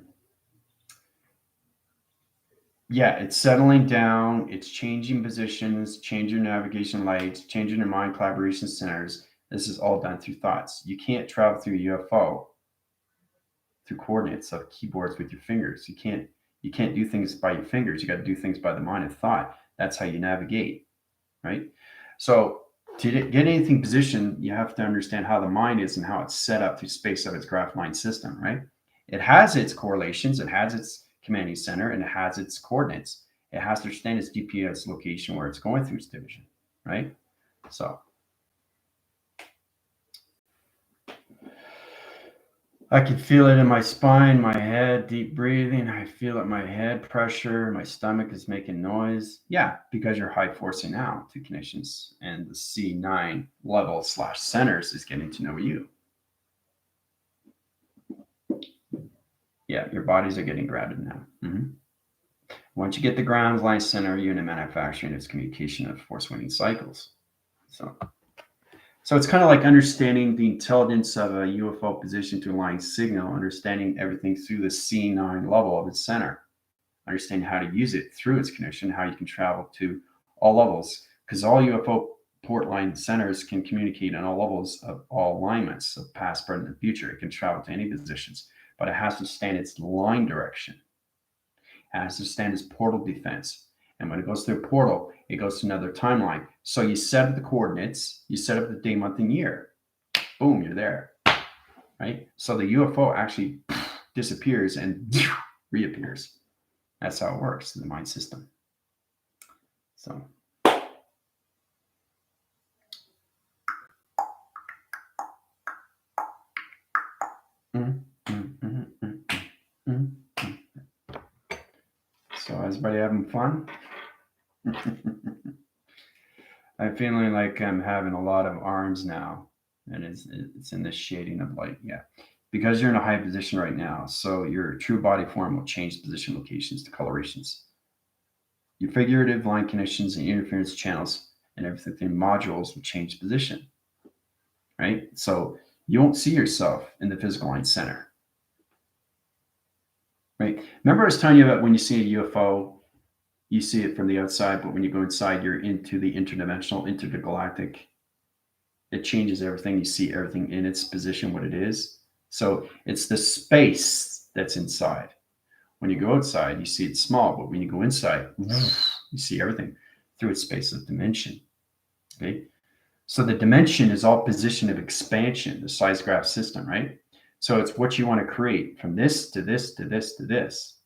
Yeah, it's settling down. It's changing positions, changing navigation lights, changing your mind collaboration centers. This is all done through thoughts. You can't travel through a UFO through coordinates of keyboards with your fingers. You can't do things by your fingers. You got to do things by the mind of thought. That's how you navigate, right? So to get anything positioned, you have to understand how the mind is and how it's set up through space of its graph line system, right? It has its correlations, it has its commanding center, and it has its coordinates. It has to understand its GPS location where it's going through its division, right? So I can feel it in my spine, my head, deep breathing. I feel it in my head pressure. My stomach is making noise. Yeah, because you're high forcing out to connections, and the C9 level / centers is getting to know you. Yeah, your bodies are getting grounded now. Once you get the ground line center, unit manufacturing its communication of force winning cycles. So it's kind of like understanding the intelligence of a UFO position to align signal, understanding everything through the C9 level of its center, understanding how to use it through its connection, how you can travel to all levels, because all UFO port line centers can communicate on all levels of all alignments of past, present, and future. It can travel to any positions, but it has to stand its line direction. It has to stand its portal defense. And when it goes through a portal, it goes to another timeline. So you set up the coordinates, you set up the day, month, and year. Boom, you're there. Right? So the UFO actually disappears and reappears. That's how it works in the mind system. So so everybody having fun? I'm feeling like I'm having a lot of arms now, and it's in this shading of light. Yeah, because you're in a high position right now, so your true body form will change position locations to colorations. Your figurative line connections and interference channels and everything modules will change position, right? So you won't see yourself in the physical line center, right? Remember I was telling you about when you see a UFO, you see it from the outside, but when you go inside, you're into the interdimensional, intergalactic. It changes everything. You see everything in its position, what it is. So it's the space that's inside. When you go outside, you see it's small, but when you go inside, you see everything through its space of dimension. Okay. So the dimension is all position of expansion, the size graph system, right? So it's what you want to create from this to this to this to this,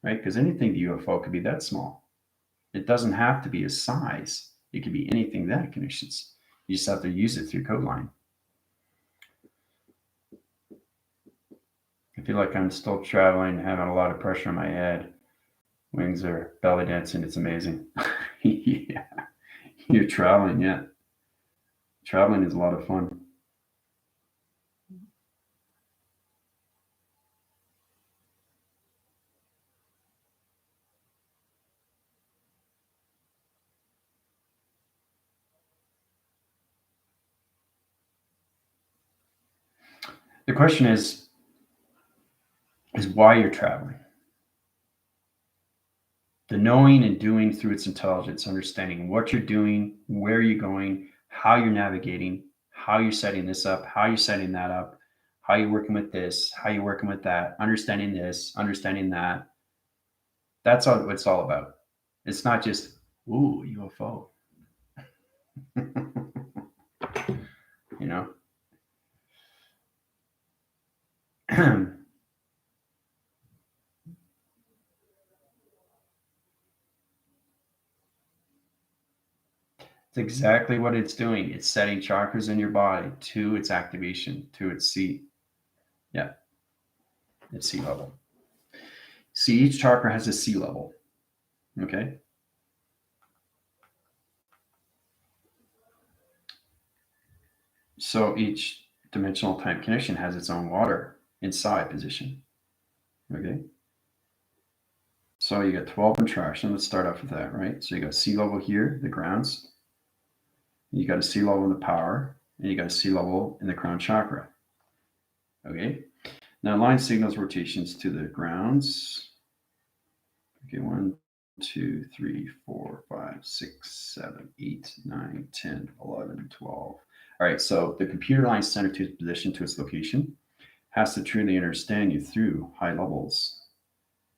right? Because anything the UFO could be that small. It doesn't have to be a size. It could be anything that connections. You just have to use it through code line. I feel like I'm still traveling, having a lot of pressure on my head. Wings are belly dancing. It's amazing. Yeah, you're traveling. Yeah, traveling is a lot of fun. The question is, is why you're traveling. The knowing and doing through its intelligence, understanding what you're doing, where you're going, how you're navigating, how you're setting this up, how you're setting that up, how you're working with this, how you're working with that, understanding this, understanding that. That's all what it's all about. It's not just, ooh, UFO. You know? It's exactly what it's doing. It's setting chakras in your body to its activation, to its C. Yeah, its C level. See, each chakra has a C level. Okay. So each dimensional time connection has its own water inside position. Okay. So you got 12 interaction. Let's start off with that, right? So you got C level here, the grounds. You got a C level in the power, and you got a C level in the crown chakra. Okay. Now line signals rotations to the grounds. Okay, 1, 2, 3, 4, 5, 6, 7, 8, 9, 10, 11, 12. All right, so the computer line center to its position to its location has to truly understand you through high levels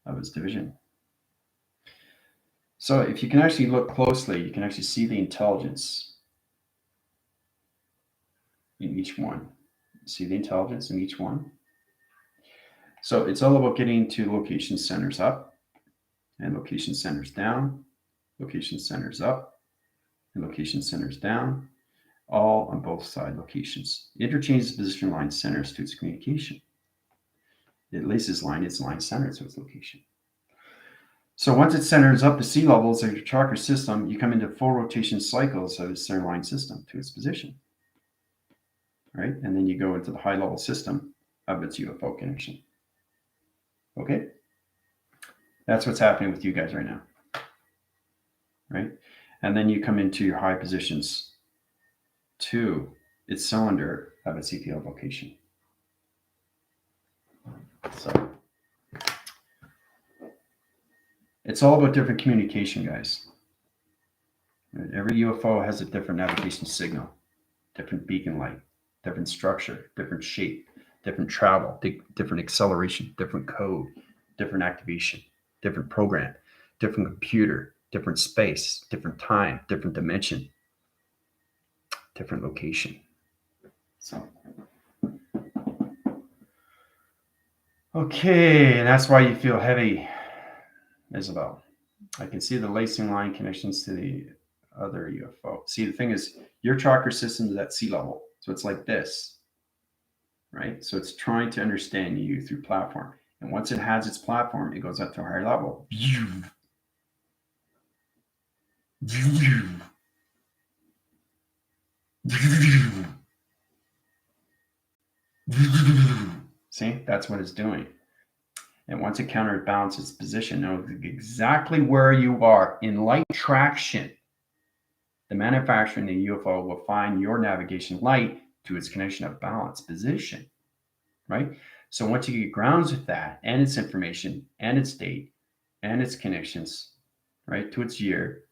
of its division. So if you can actually look closely, you can actually see the intelligence in each one. See the intelligence in each one. So it's all about getting to location centers up and location centers down, location centers up and location centers down, all on both side locations. It interchanges position line centers to its communication. It laces line its line center to its location. So once it centers up the C levels of your chakra system, you come into full rotation cycles of its center line system to its position. Right? And then you go into the high level system of its UFO connection. Okay? That's what's happening with you guys right now. Right? And then you come into your high positions to its cylinder of its EPO location. So it's all about different communication, guys. Right? Every UFO has a different navigation signal, different beacon light, different structure, different shape, different travel, different acceleration, different code, different activation, different program, different computer, different space, different time, different dimension, different location. So, okay, and that's why you feel heavy, Isabel. I can see the lacing line connections to the other UFO. See, the thing is, your chakra system is at sea level. So it's like this, right? So it's trying to understand you through platform. And once it has its platform, it goes up to a higher level. See, that's what it's doing. And once it counterbalances its position, knows exactly where you are in light traction. The manufacturer in the UFO will find your navigation light to its connection of balance position, right? So once you get grounds with that and its information and its date and its connections, right, to its year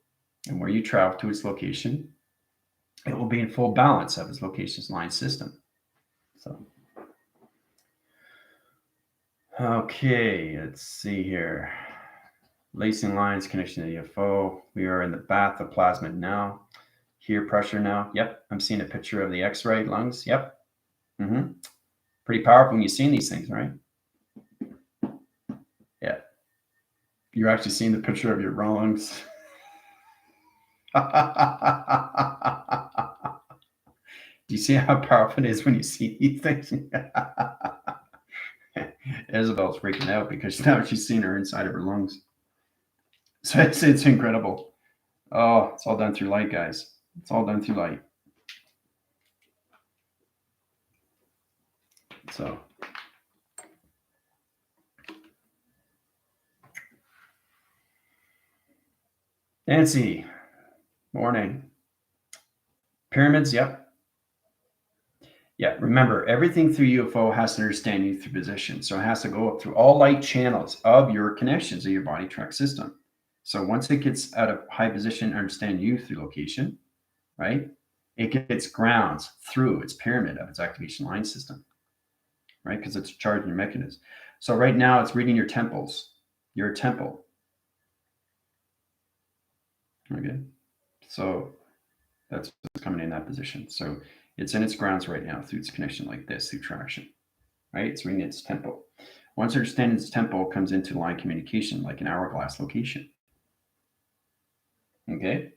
and where you travel to its location, it will be in full balance of its location's line system. So, okay, let's see here. Lacing lines, connection to the UFO. We are in the bath of plasma now. Here, pressure now. Yep, I'm seeing a picture of the X-ray lungs. Yep. Pretty powerful when you've seen these things, right? Yeah. You're actually seeing the picture of your lungs. Do you see how powerful it is when you see these things? Isabel's freaking out because now she's seen her inside of her lungs. So it's incredible. Oh, it's all done through light, guys. It's all done through light. So Nancy, morning. Pyramids, yep. Yeah, remember, everything through UFO has to understand you through position. So it has to go up through all light channels of your connections of your body track system. So once it gets out of high position, understand you through location, right? It gets grounds through its pyramid of its activation line system, right? Because it's charging your mechanism. So right now it's reading your temples. You're a temple. Okay. So that's what's coming in that position. So it's in its grounds right now through its connection like this, through traction, right? It's reading its tempo. Once it understands its tempo, it comes into line communication like an hourglass location. Okay.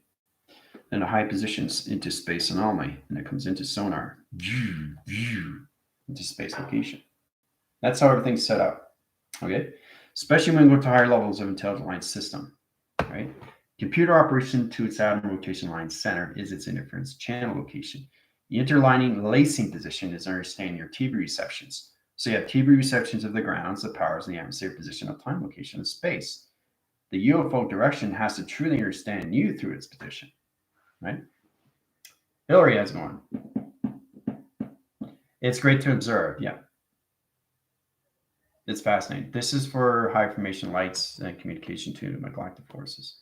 Then a high positions into space anomaly, and it comes into sonar, into space location. That's how everything's set up. Okay. Especially when we go to higher levels of intelligent line system, right? Computer operation to its atom rotation line center is its interference channel location. The interlining lacing position is understanding your TB receptions. So you have TB receptions of the grounds, the powers, and the atmosphere position of time, location, and space. The UFO direction has to truly understand you through its position, right? Hillary has one. It's great to observe. Yeah. It's fascinating. This is for high information lights and communication to galactic forces.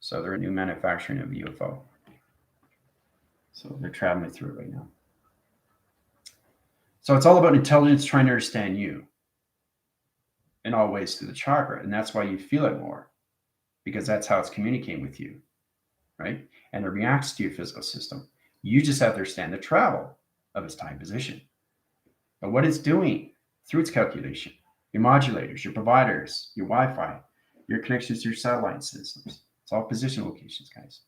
So they're a new manufacturing of UFO. So they're traveling through it right now. So it's all about intelligence trying to understand you in all ways through the chakra. And that's why you feel it more, because that's how it's communicating with you, right? And it reacts to your physical system. You just have to understand the travel of its time position. But what it's doing through its calculation, your modulators, your providers, your Wi-Fi, your connections to your satellite systems. It's all position locations, guys.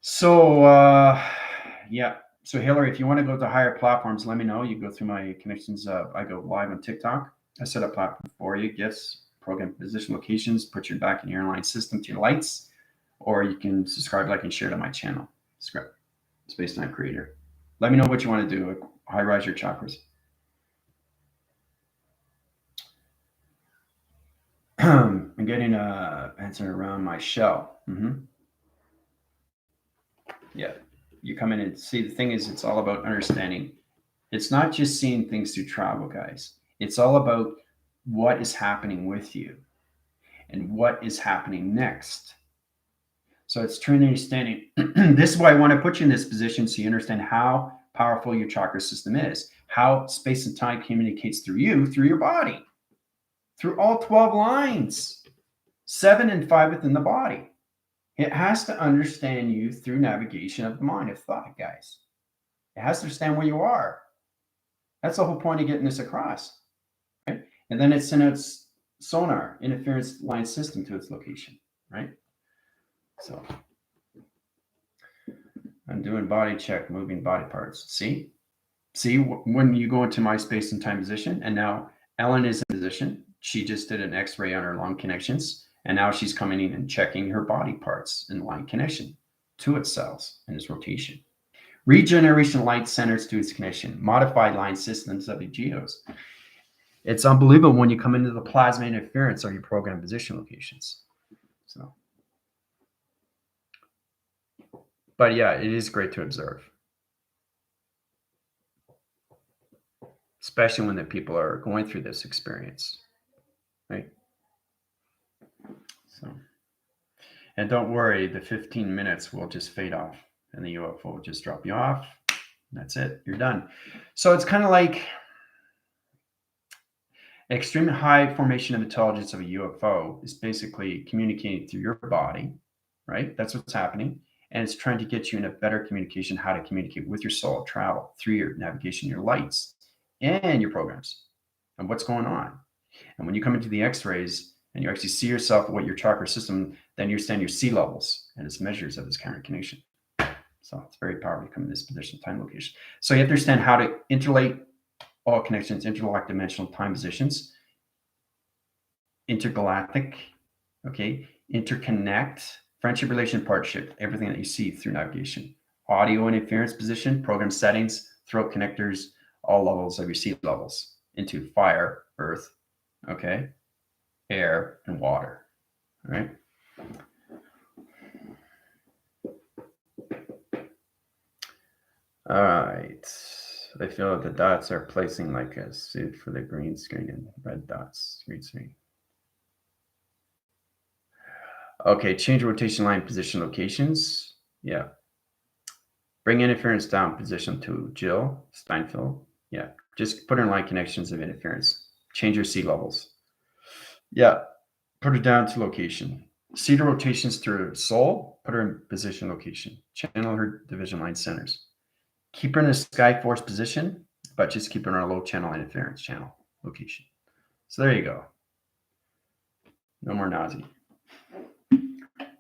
So, yeah. So, Hillary, if you want to go to higher platforms, let me know. You go through my connections. I go live on TikTok. I set up platform for you, gifts, program position locations, put your back in your airline system to your lights, or you can subscribe, like, and share to my channel. Subscribe. Space Time Creator. Let me know what you want to do. High rise your chakras. I'm getting a answer around my shell. Yeah. You come in and see, the thing is, it's all about understanding. It's not just seeing things through travel, guys. It's all about what is happening with you and what is happening next. So it's truly understanding. This is why I want to put you in this position so you understand how powerful your chakra system is, how space and time communicates through you, through your body, through all 12 lines, 7 and 5 within the body. It has to understand you through navigation of the mind, of thought, guys. It has to understand where you are. That's the whole point of getting this across, right? And then it's in its sonar interference line system to its location, right? So I'm doing body check, moving body parts. See, when you go into my space and time position, and now Ellen is in position. She just did an X-ray on her lung connections, and now she's coming in and checking her body parts in line connection to its cells and its rotation. Regeneration light centers to its connection, modified line systems of the geos. It's unbelievable when you come into the plasma interference or your program position locations. So, but yeah, it is great to observe, especially when the people are going through this experience, right? So, and don't worry, the 15 minutes will just fade off and the UFO will just drop you off. That's it. You're done. So it's kind of like extreme high formation of intelligence of a UFO is basically communicating through your body, right? That's what's happening. And it's trying to get you in a better communication, how to communicate with your soul, travel through your navigation, your lights, and your programs, and what's going on. And when you come into the X-rays and you actually see yourself, what your chakra system, then you understand your sea levels and its measures of its current connection. So it's very powerful to come in this position, time, location. So you have to understand how to interlate all connections, interlock dimensional time positions, intergalactic, okay, interconnect, friendship, relation, partnership, everything that you see through navigation, audio interference position, program settings, throat connectors, all levels of your sea levels into fire, earth, okay, air, and water, all right? All right. I feel the dots are placing like a suit for the green screen and red dots, green screen. Okay, change rotation line position locations. Yeah. Bring interference down position to Jill Steinfeld. Yeah. Just put in line connections of interference. Change your C levels. Yeah. Put her down to location. See the rotations to Sol. Put her in position location. Channel her division line centers. Keep her in the Skyforce position, but just keep her in our low channel interference channel location. So there you go. No more nausea.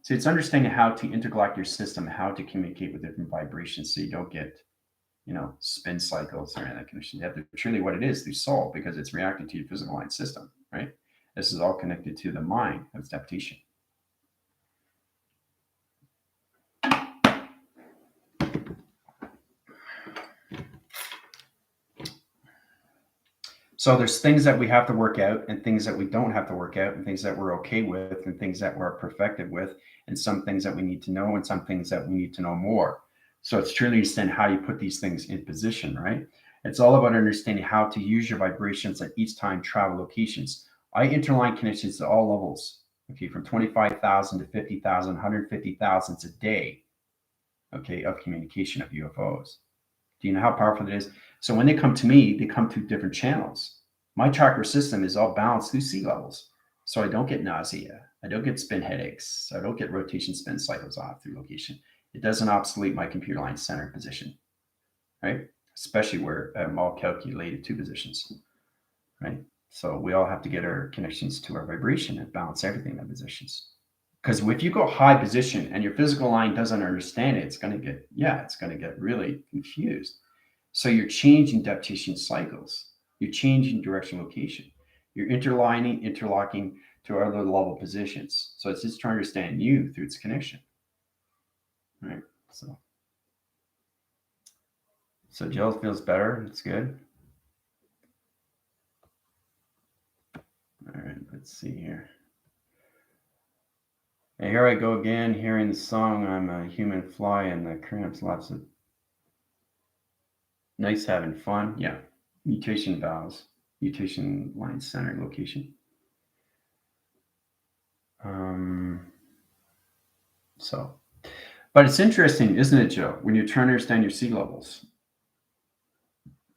So it's understanding how to interlock your system, how to communicate with different vibrations so you don't get, spin cycles or that kind of shit. You have to truly what it is through soul because it's reacting to your physical line system, right? This is all connected to the mind of adaptation. So there's things that we have to work out and things that we don't have to work out and things that we're okay with and things that we're perfected with and some things that we need to know and some things that we need to know more. So it's truly understand how you put these things in position, right? It's all about understanding how to use your vibrations at each time travel locations. I interline connections at all levels, okay, from 25,000 to 50,000, 150,000 a day, okay, of communication of UFOs. Do you know how powerful it is? So when they come to me, they come through different channels. My chakra system is all balanced through sea levels. So I don't get nausea. I don't get spin headaches. I don't get rotation spin cycles off through location. It doesn't obsolete my computer line center position, right? Especially where I'm all calculated to positions, right? So we all have to get our connections to our vibration and balance everything in positions. Because if you go high position and your physical line doesn't understand it, it's going to get really confused. So you're changing adaptation cycles. You're changing direction location. You're interlocking to other level positions. So it's just trying to understand you through its connection. Right. So Jill feels better. It's good. All right, let's see here. And here I go again, hearing the song I'm a Human Fly and the cramps, lots of nice having fun. Yeah. Mutation vowels, mutation line center location. But it's interesting, isn't it, Joe, when you're trying to understand your sea levels,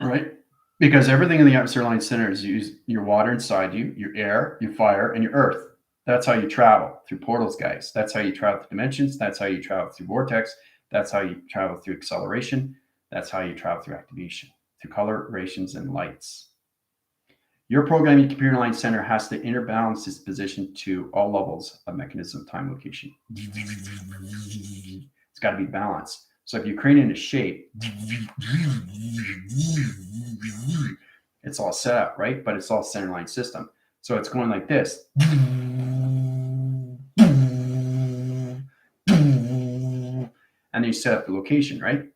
right? Because everything in the atmosphere line center is your water inside you, your air, your fire, and your earth. That's how you travel through portals, guys. That's how you travel through dimensions. That's how you travel through vortex. That's how you travel through acceleration. That's how you travel through activation, through colorations and lights. Your programming computer line center has to interbalance its position to all levels of mechanism, time, location. It's got to be balanced. So if you're creating a shape, it's all set up, right? But it's all center line system. So it's going like this. And then you set up the location, right?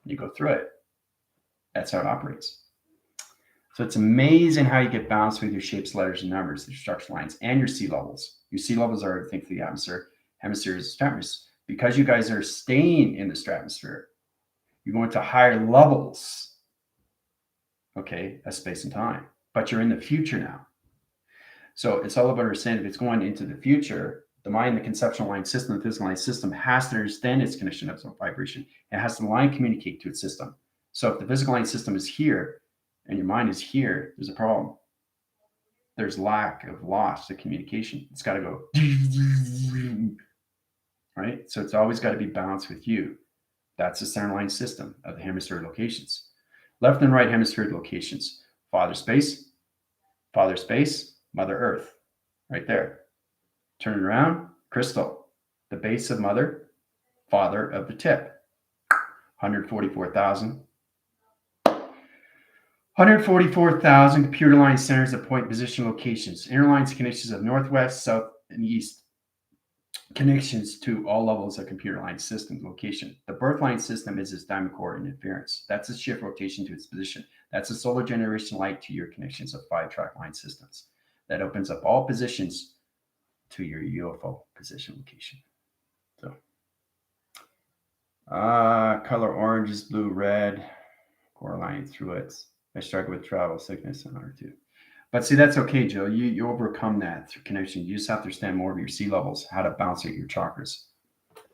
You go through it. That's how it operates. So it's amazing how you get balanced with your shapes, letters, and numbers, your structural lines, and your sea levels. Your sea levels are everything for the atmosphere. Hemisphere is stratosphere. Because you guys are staying in the stratosphere, you're going to higher levels, okay, of space and time. But you're in the future now. So it's all about understanding if it's going into the future, the mind, the conceptual line system, the physical line system has to understand its condition of vibration. It has to line communicate to its system. So if the physical line system is here and your mind is here, there's a problem. There's lack of loss of communication. It's got to go, right? So it's always got to be balanced with you. That's the center line system of the hemisphere locations. Left and right hemisphere locations. Father space, Mother Earth, right there. Turn it around, crystal, the base of Mother, Father of the tip. 144,000 computer line centers of point position locations. Interlines connections of northwest, south, and east. Connections to all levels of computer line system location. The birth line system is its diamond core interference. That's a shift rotation to its position. That's a solar generation light to your connections of 5-track line systems. That opens up all positions to your UFO position location. Color orange is blue, red, core line through it. I struggle with travel sickness and R2. But see, that's okay, Joe. You overcome that through connection. You just have to understand more of your sea levels, how to bounce out your chakras,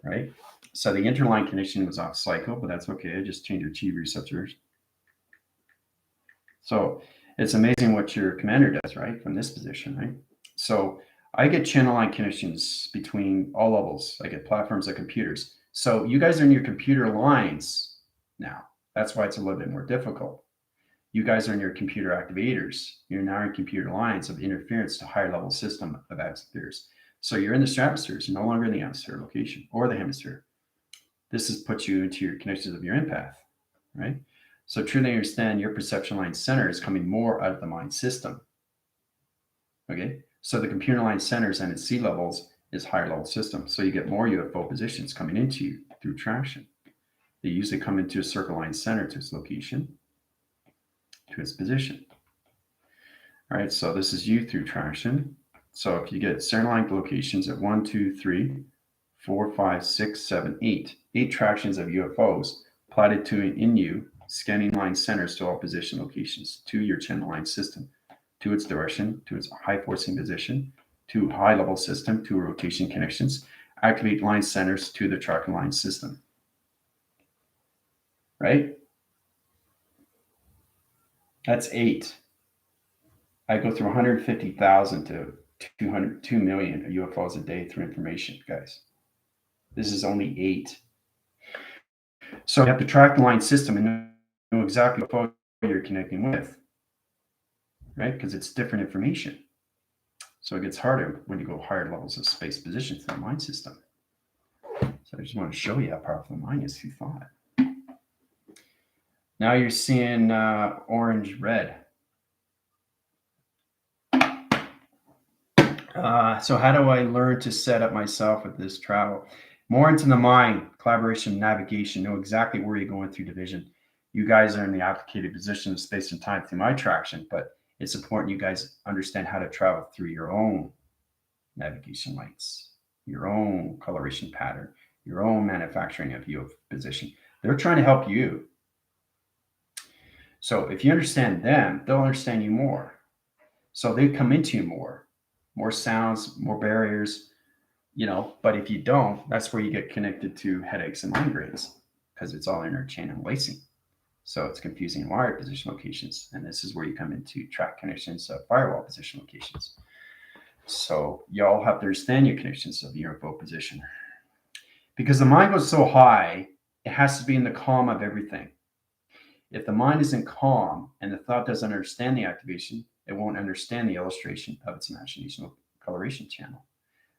right? So the interline connection was off cycle, but that's okay. I just changed your chi receptors. So it's amazing what your commander does, right? From this position, right? So I get channel line connections between all levels. I get platforms like computers. So you guys are in your computer lines now. That's why it's a little bit more difficult. You guys are in your computer activators. You're now in computer lines of interference to higher level system of atmospheres. So you're in the stratospheres, you're no longer in the atmosphere location or the hemisphere. This has put you into your connections of your empath, right? So truly understand your perception line center is coming more out of the mind system. Okay. So the computer line centers and its sea levels is higher level system. So you get more UFO positions coming into you through traction. They usually come into a circle line center to its location, to its position. All right, so this is you through traction. So if you get center line locations at 1, 2, 3, 4, 5, 6, 7, 8, 8 tractions of UFOs plotted to in you, scanning line centers to all position locations, to your channel line system, to its direction, to its high forcing position, to high level system, to rotation connections, activate line centers to the tracking line system. Right? That's 8. I go through 150,000 to 2 million UFOs a day through information, guys. This is only 8. So you have to track the line system and know exactly what you're connecting with, right? Because it's different information. So it gets harder when you go higher levels of space positions in the mind system. So I just want to show you how powerful the mind is through thought. Now you're seeing orange, red. So how do I learn to set up myself with this travel? More into the mind, collaboration, navigation, know exactly where you're going through division. You guys are in the applicated position of space and time through my traction, but it's important you guys understand how to travel through your own navigation lights, your own coloration pattern, your own manufacturing of your position. They're trying to help you. So if you understand them, they'll understand you more. So they come into you more sounds, more barriers, but if you don't, that's where you get connected to headaches and migraines because it's all interchain and lacing. So it's confusing wire position locations. And this is where you come into track connections of firewall position locations. So y'all have to understand your connections of your UFO position. Because the mind goes so high, it has to be in the calm of everything. If the mind isn't calm and the thought doesn't understand the activation, it won't understand the illustration of its imagination coloration channel.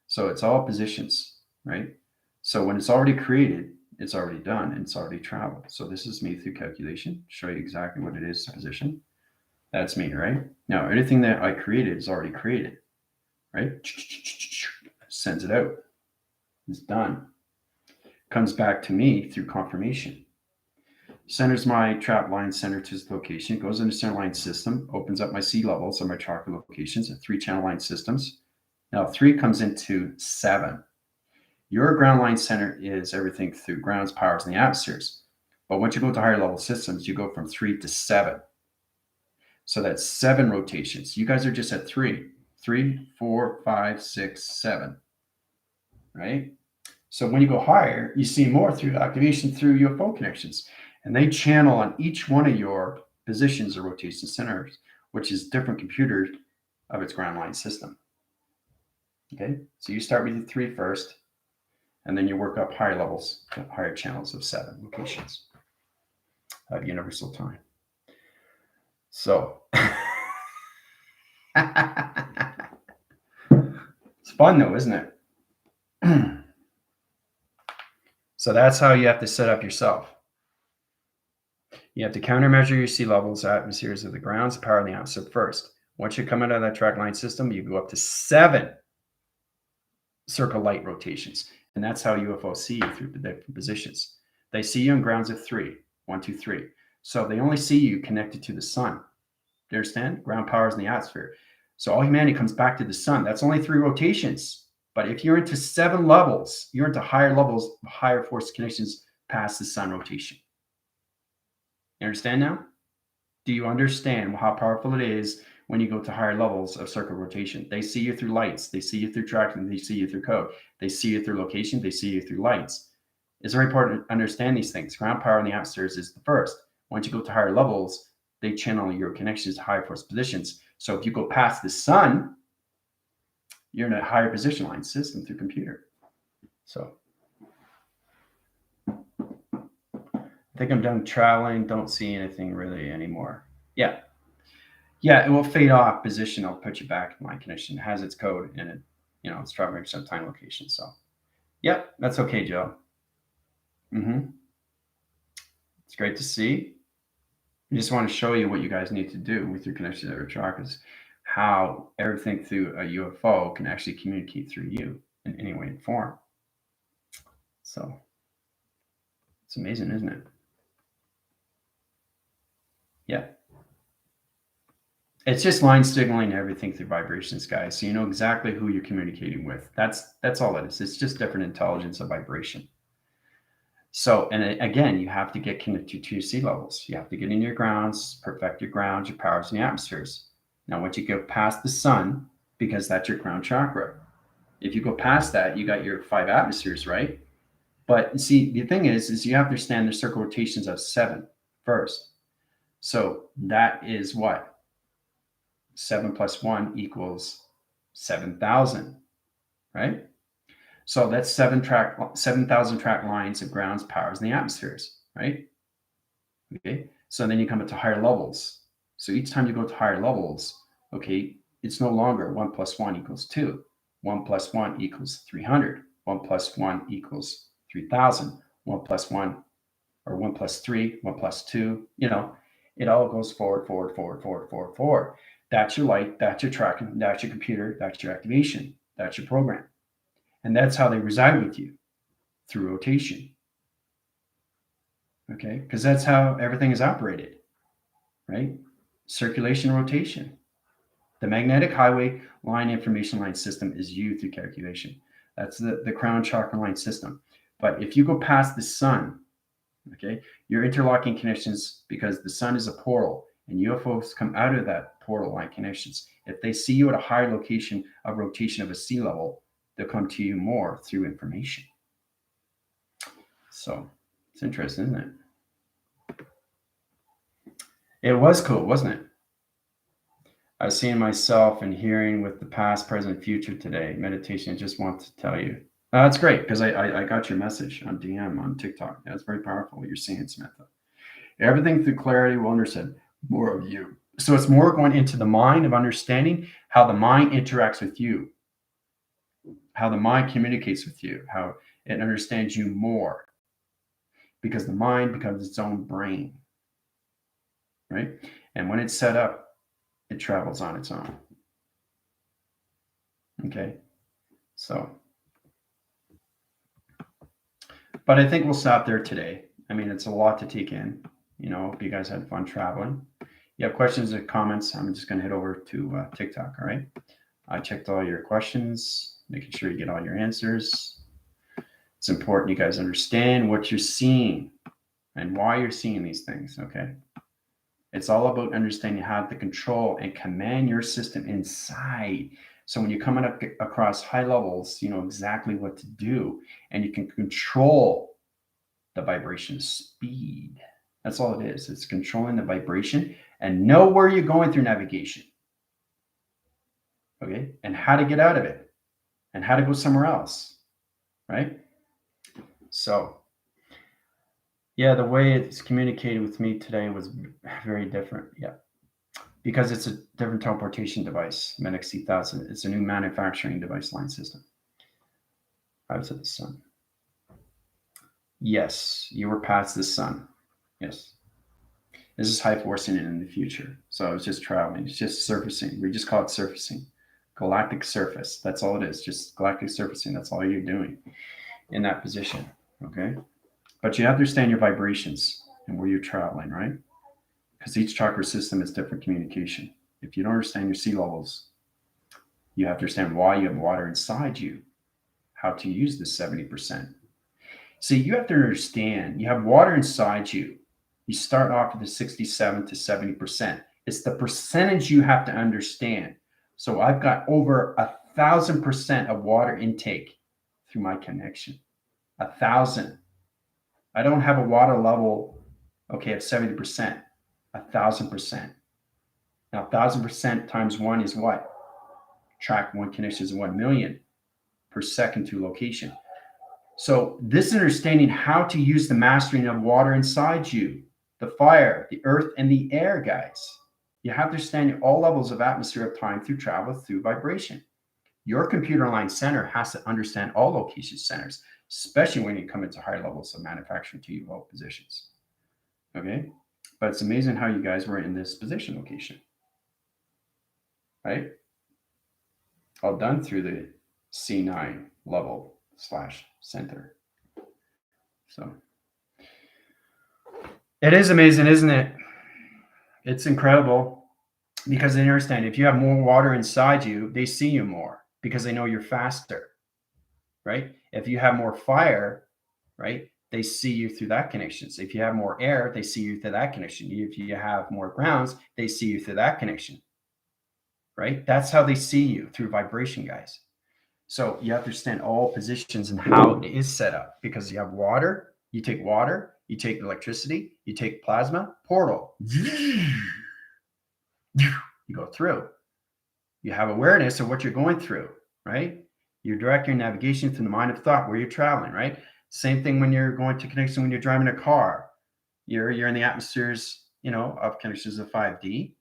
So it's all positions, right? So when it's already created, it's already done and it's already traveled. So this is me through calculation, show you exactly what it is to position. That's me, right? Now, anything that I created is already created, right? Sends it out. It's done. Comes back to me through confirmation. Centers my trap line center to its location, goes into center line system, opens up my sea levels of my chakra locations at 3 channel line systems. Now 3 comes into 7. Your ground line center is everything through grounds, powers, and the atmospheres. But once you go to higher level systems, you go from 3 to 7. So that's 7 rotations. You guys are just at 3. 3, 4, 5, 6, 7. Right? So when you go higher, you see more through activation through UFO connections. And they channel on each one of your positions or rotation centers, which is different computers of its ground line system. Okay, so you start with the 3 first, and then you work up higher levels, higher channels of 7 locations of universal time. So it's fun though, isn't it? So that's how you have to set up yourself. You have to countermeasure your sea levels, atmospheres of the grounds, power of the atmosphere first. Once you come out of that track line system, you go up to 7 circle light rotations. And that's how UFOs see you through the different positions. They see you in grounds of 3, 1, 2, 3. So they only see you connected to the sun. Do you understand? Ground powers in the atmosphere. So all humanity comes back to the sun. That's only 3 rotations. But if you're into 7 levels, you're into higher levels, higher force connections past the sun rotation. You understand now? Do you understand how powerful it is when you go to higher levels of circle rotation? They see you through lights. They see you through tracking. They see you through code. They see you through location. They see you through lights. It's very important to understand these things. Ground power in the atmospheres is the first. Once you go to higher levels, they channel your connections to higher force positions. So if you go past the sun, you're in a higher position line system through computer. So I think I'm done traveling. Don't see anything really anymore. Yeah. Yeah, it will fade off position. I'll put you back in line connection. It has its code and it, it's traveling some time location. So, yep, that's okay, Joe. It's great to see. I just want to show you what you guys need to do with your connection to the track is how everything through a UFO can actually communicate through you in any way and form. So it's amazing, isn't it? Yeah. It's just line signaling everything through vibrations, guys. So you know exactly who you're communicating with. That's all it is. It's just different intelligence of vibration. So, and again, you have to get connected to your sea levels. You have to get in your grounds, perfect your grounds, your powers, and your atmospheres. Now, once you go past the sun, because that's your crown chakra, if you go past that, you got your 5 atmospheres, right? But see, the thing is you have to understand the circle rotations of 7 first. So that is what? 7 plus 1 equals 7,000, right? So that's 7,000 track lines of grounds, powers, and the atmospheres, right? Okay. So then you come into higher levels. So each time you go to higher levels, okay, it's no longer 1 plus 1 equals 2. 1 plus 1 equals 300. 1 plus 1 equals 3,000. 1 plus 1 or 1 plus 3, 1 plus 2, it all goes forward. That's your light, that's your tracking, that's your computer, that's your activation, that's your program. And that's how they reside with you, through rotation. Okay, because that's how everything is operated, right? Circulation, rotation. The magnetic highway line information line system is you through calculation. That's the crown chakra line system. But if you go past the sun, okay, you're interlocking connections because the sun is a portal and UFOs come out of that portal line connections. If they see you at a higher location of rotation of a sea level, they'll come to you more through information. So it's interesting, isn't it? It was cool, wasn't it? I was seeing myself and hearing with the past, present, future today. Meditation, I just want to tell you. That's great because I got your message on DM on TikTok. That's very powerful what you're seeing, Samantha. Everything through clarity will understand more of you. So it's more going into the mind of understanding how the mind interacts with you, how the mind communicates with you, how it understands you more, because the mind becomes its own brain, right? And when it's set up, it travels on its own. Okay, so, but I think we'll stop there today. I mean, it's a lot to take in. Hope you guys had fun traveling. You have questions or comments, I'm just going to head over to TikTok, all right? I checked all your questions, making sure you get all your answers. It's important you guys understand what you're seeing and why you're seeing these things, okay? It's all about understanding how to control and command your system inside. So when you're coming up across high levels, you know exactly what to do, and you can control the vibration speed. That's all it is. It's controlling the vibration and know where you're going through navigation. Okay, and how to get out of it and how to go somewhere else, right? So yeah, the way it's communicated with me today was very different. Yeah, because it's a different teleportation device, Medic C1000. It's a new manufacturing device line system. I was at the sun. Yes, you were past the sun. Yes. This is high forcing in the future. So I was just traveling. It's just surfacing. We just call it surfacing. Galactic surface. That's all it is. Just galactic surfacing. That's all you're doing in that position. Okay. But you have to understand your vibrations and where you're traveling, right? Because each chakra system is different communication. If you don't understand your sea levels, you have to understand why you have water inside you, how to use this 70%. See, you have to understand, you have water inside you. You start off with a 67 to 70%. It's the percentage you have to understand. So I've got over 1,000% of water intake through my connection. 1,000. I don't have a water level, okay, of 70%. 1,000%. Now, 1,000% times 1 is what? Track 1 connection is 1 million per second to location. So this understanding how to use the mastering of water inside you, the fire, the earth, and the air, guys. You have to understand all levels of atmosphere of time through travel, through vibration. Your computer line center has to understand all location centers, especially when you come into higher levels of manufacturing to low positions. Okay? But it's amazing how you guys were in this position location. Right? All done through the C9 level / center. So it is amazing, isn't it? It's incredible because they understand if you have more water inside you, they see you more because they know you're faster, right? If you have more fire, right, they see you through that connection. So if you have more air, they see you through that connection. If you have more grounds, they see you through that connection, right? That's how they see you, through vibration, guys. So you have to understand all positions and how it is set up because you have water, you take electricity, you take plasma, portal. You go through. You have awareness of what you're going through, right? You direct your navigation through the mind of thought where you're traveling, right? Same thing when you're going to connection when you're driving a car. You're in the atmospheres, of connections of 5D.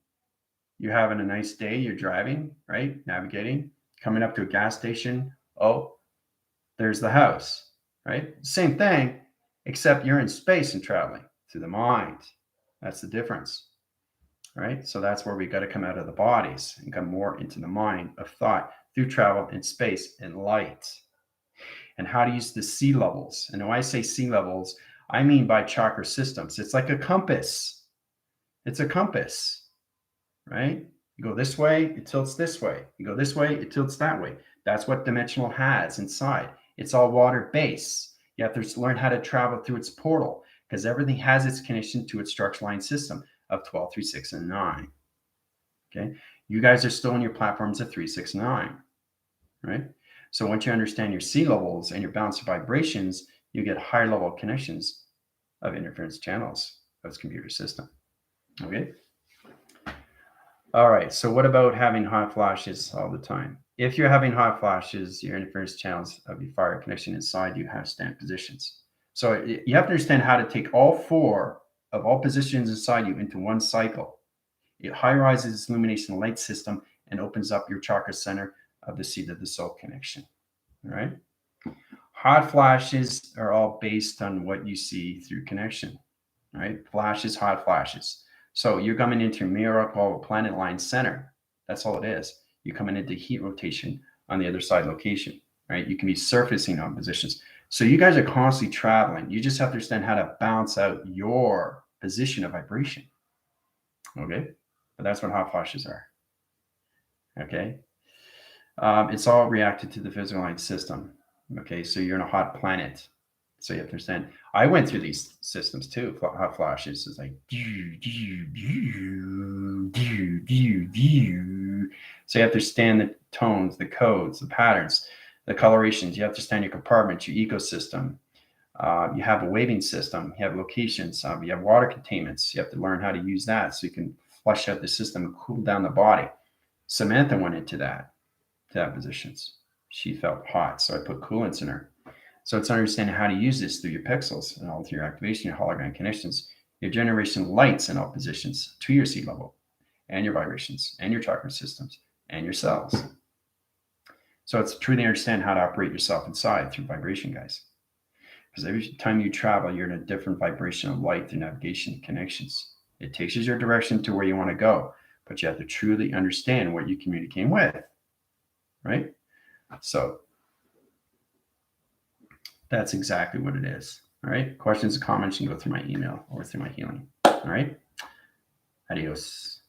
You're having a nice day, you're driving, right? Navigating, coming up to a gas station. Oh, there's the house, right? Same thing, except you're in space and traveling through the mind. That's the difference, right? So that's where we got to come out of the bodies and come more into the mind of thought through travel in space and light. And how to use the sea levels. And when I say sea levels, I mean by chakra systems. It's like a compass. It's a compass, right? You go this way, it tilts this way. You go this way, it tilts that way. That's what dimensional has inside. It's all water based. You have to learn how to travel through its portal because everything has its connection to its structure line system of 12, 3, 6, and 9. Okay. You guys are still in your platforms of 3, 6, 9, right? So once you understand your sea levels and your balance of vibrations, you get higher level connections of interference channels of its computer system. Okay. All right. So what about having hot flashes all the time? If you're having hot flashes, your interference channels of your fire connection inside you have stand positions. So you have to understand how to take all 4 of all positions inside you into one cycle. It high rises its illumination light system and opens up your chakra center of the seat of the soul connection. All right. Hot flashes are all based on what you see through connection. Right. Flashes, hot flashes. So you're coming into your miracle planet line center. That's all it is. You're coming into heat rotation on the other side location. Right. You can be surfacing on positions. So you guys are constantly traveling. You just have to understand how to balance out your position of vibration. Okay. But that's what hot flashes are. Okay. It's all reacted to the physical line system. Okay, so you're in a hot planet. So you have to understand. I went through these systems too. Hot flashes. It's like so you have to understand the tones, the codes, the patterns, the colorations. You have to understand your compartment, your ecosystem. You have a waving system. You have locations. You have water containments. You have to learn how to use that so you can flush out the system and cool down the body. Samantha went into that positions. She felt hot, so I put coolants in her. So it's understanding how to use this through your pixels and all through your activation, your hologram connections, your generation lights in all positions to your sea level, and your vibrations, and your chakra systems, and your cells. So it's truly understand how to operate yourself inside through vibration, guys. Because every time you travel, you're in a different vibration of light through navigation connections. It takes you your direction to where you want to go, but you have to truly understand what you're communicating with. Right? So that's exactly what it is. All right. Questions and comments, you can go through my email or through my healing. All right. Adios.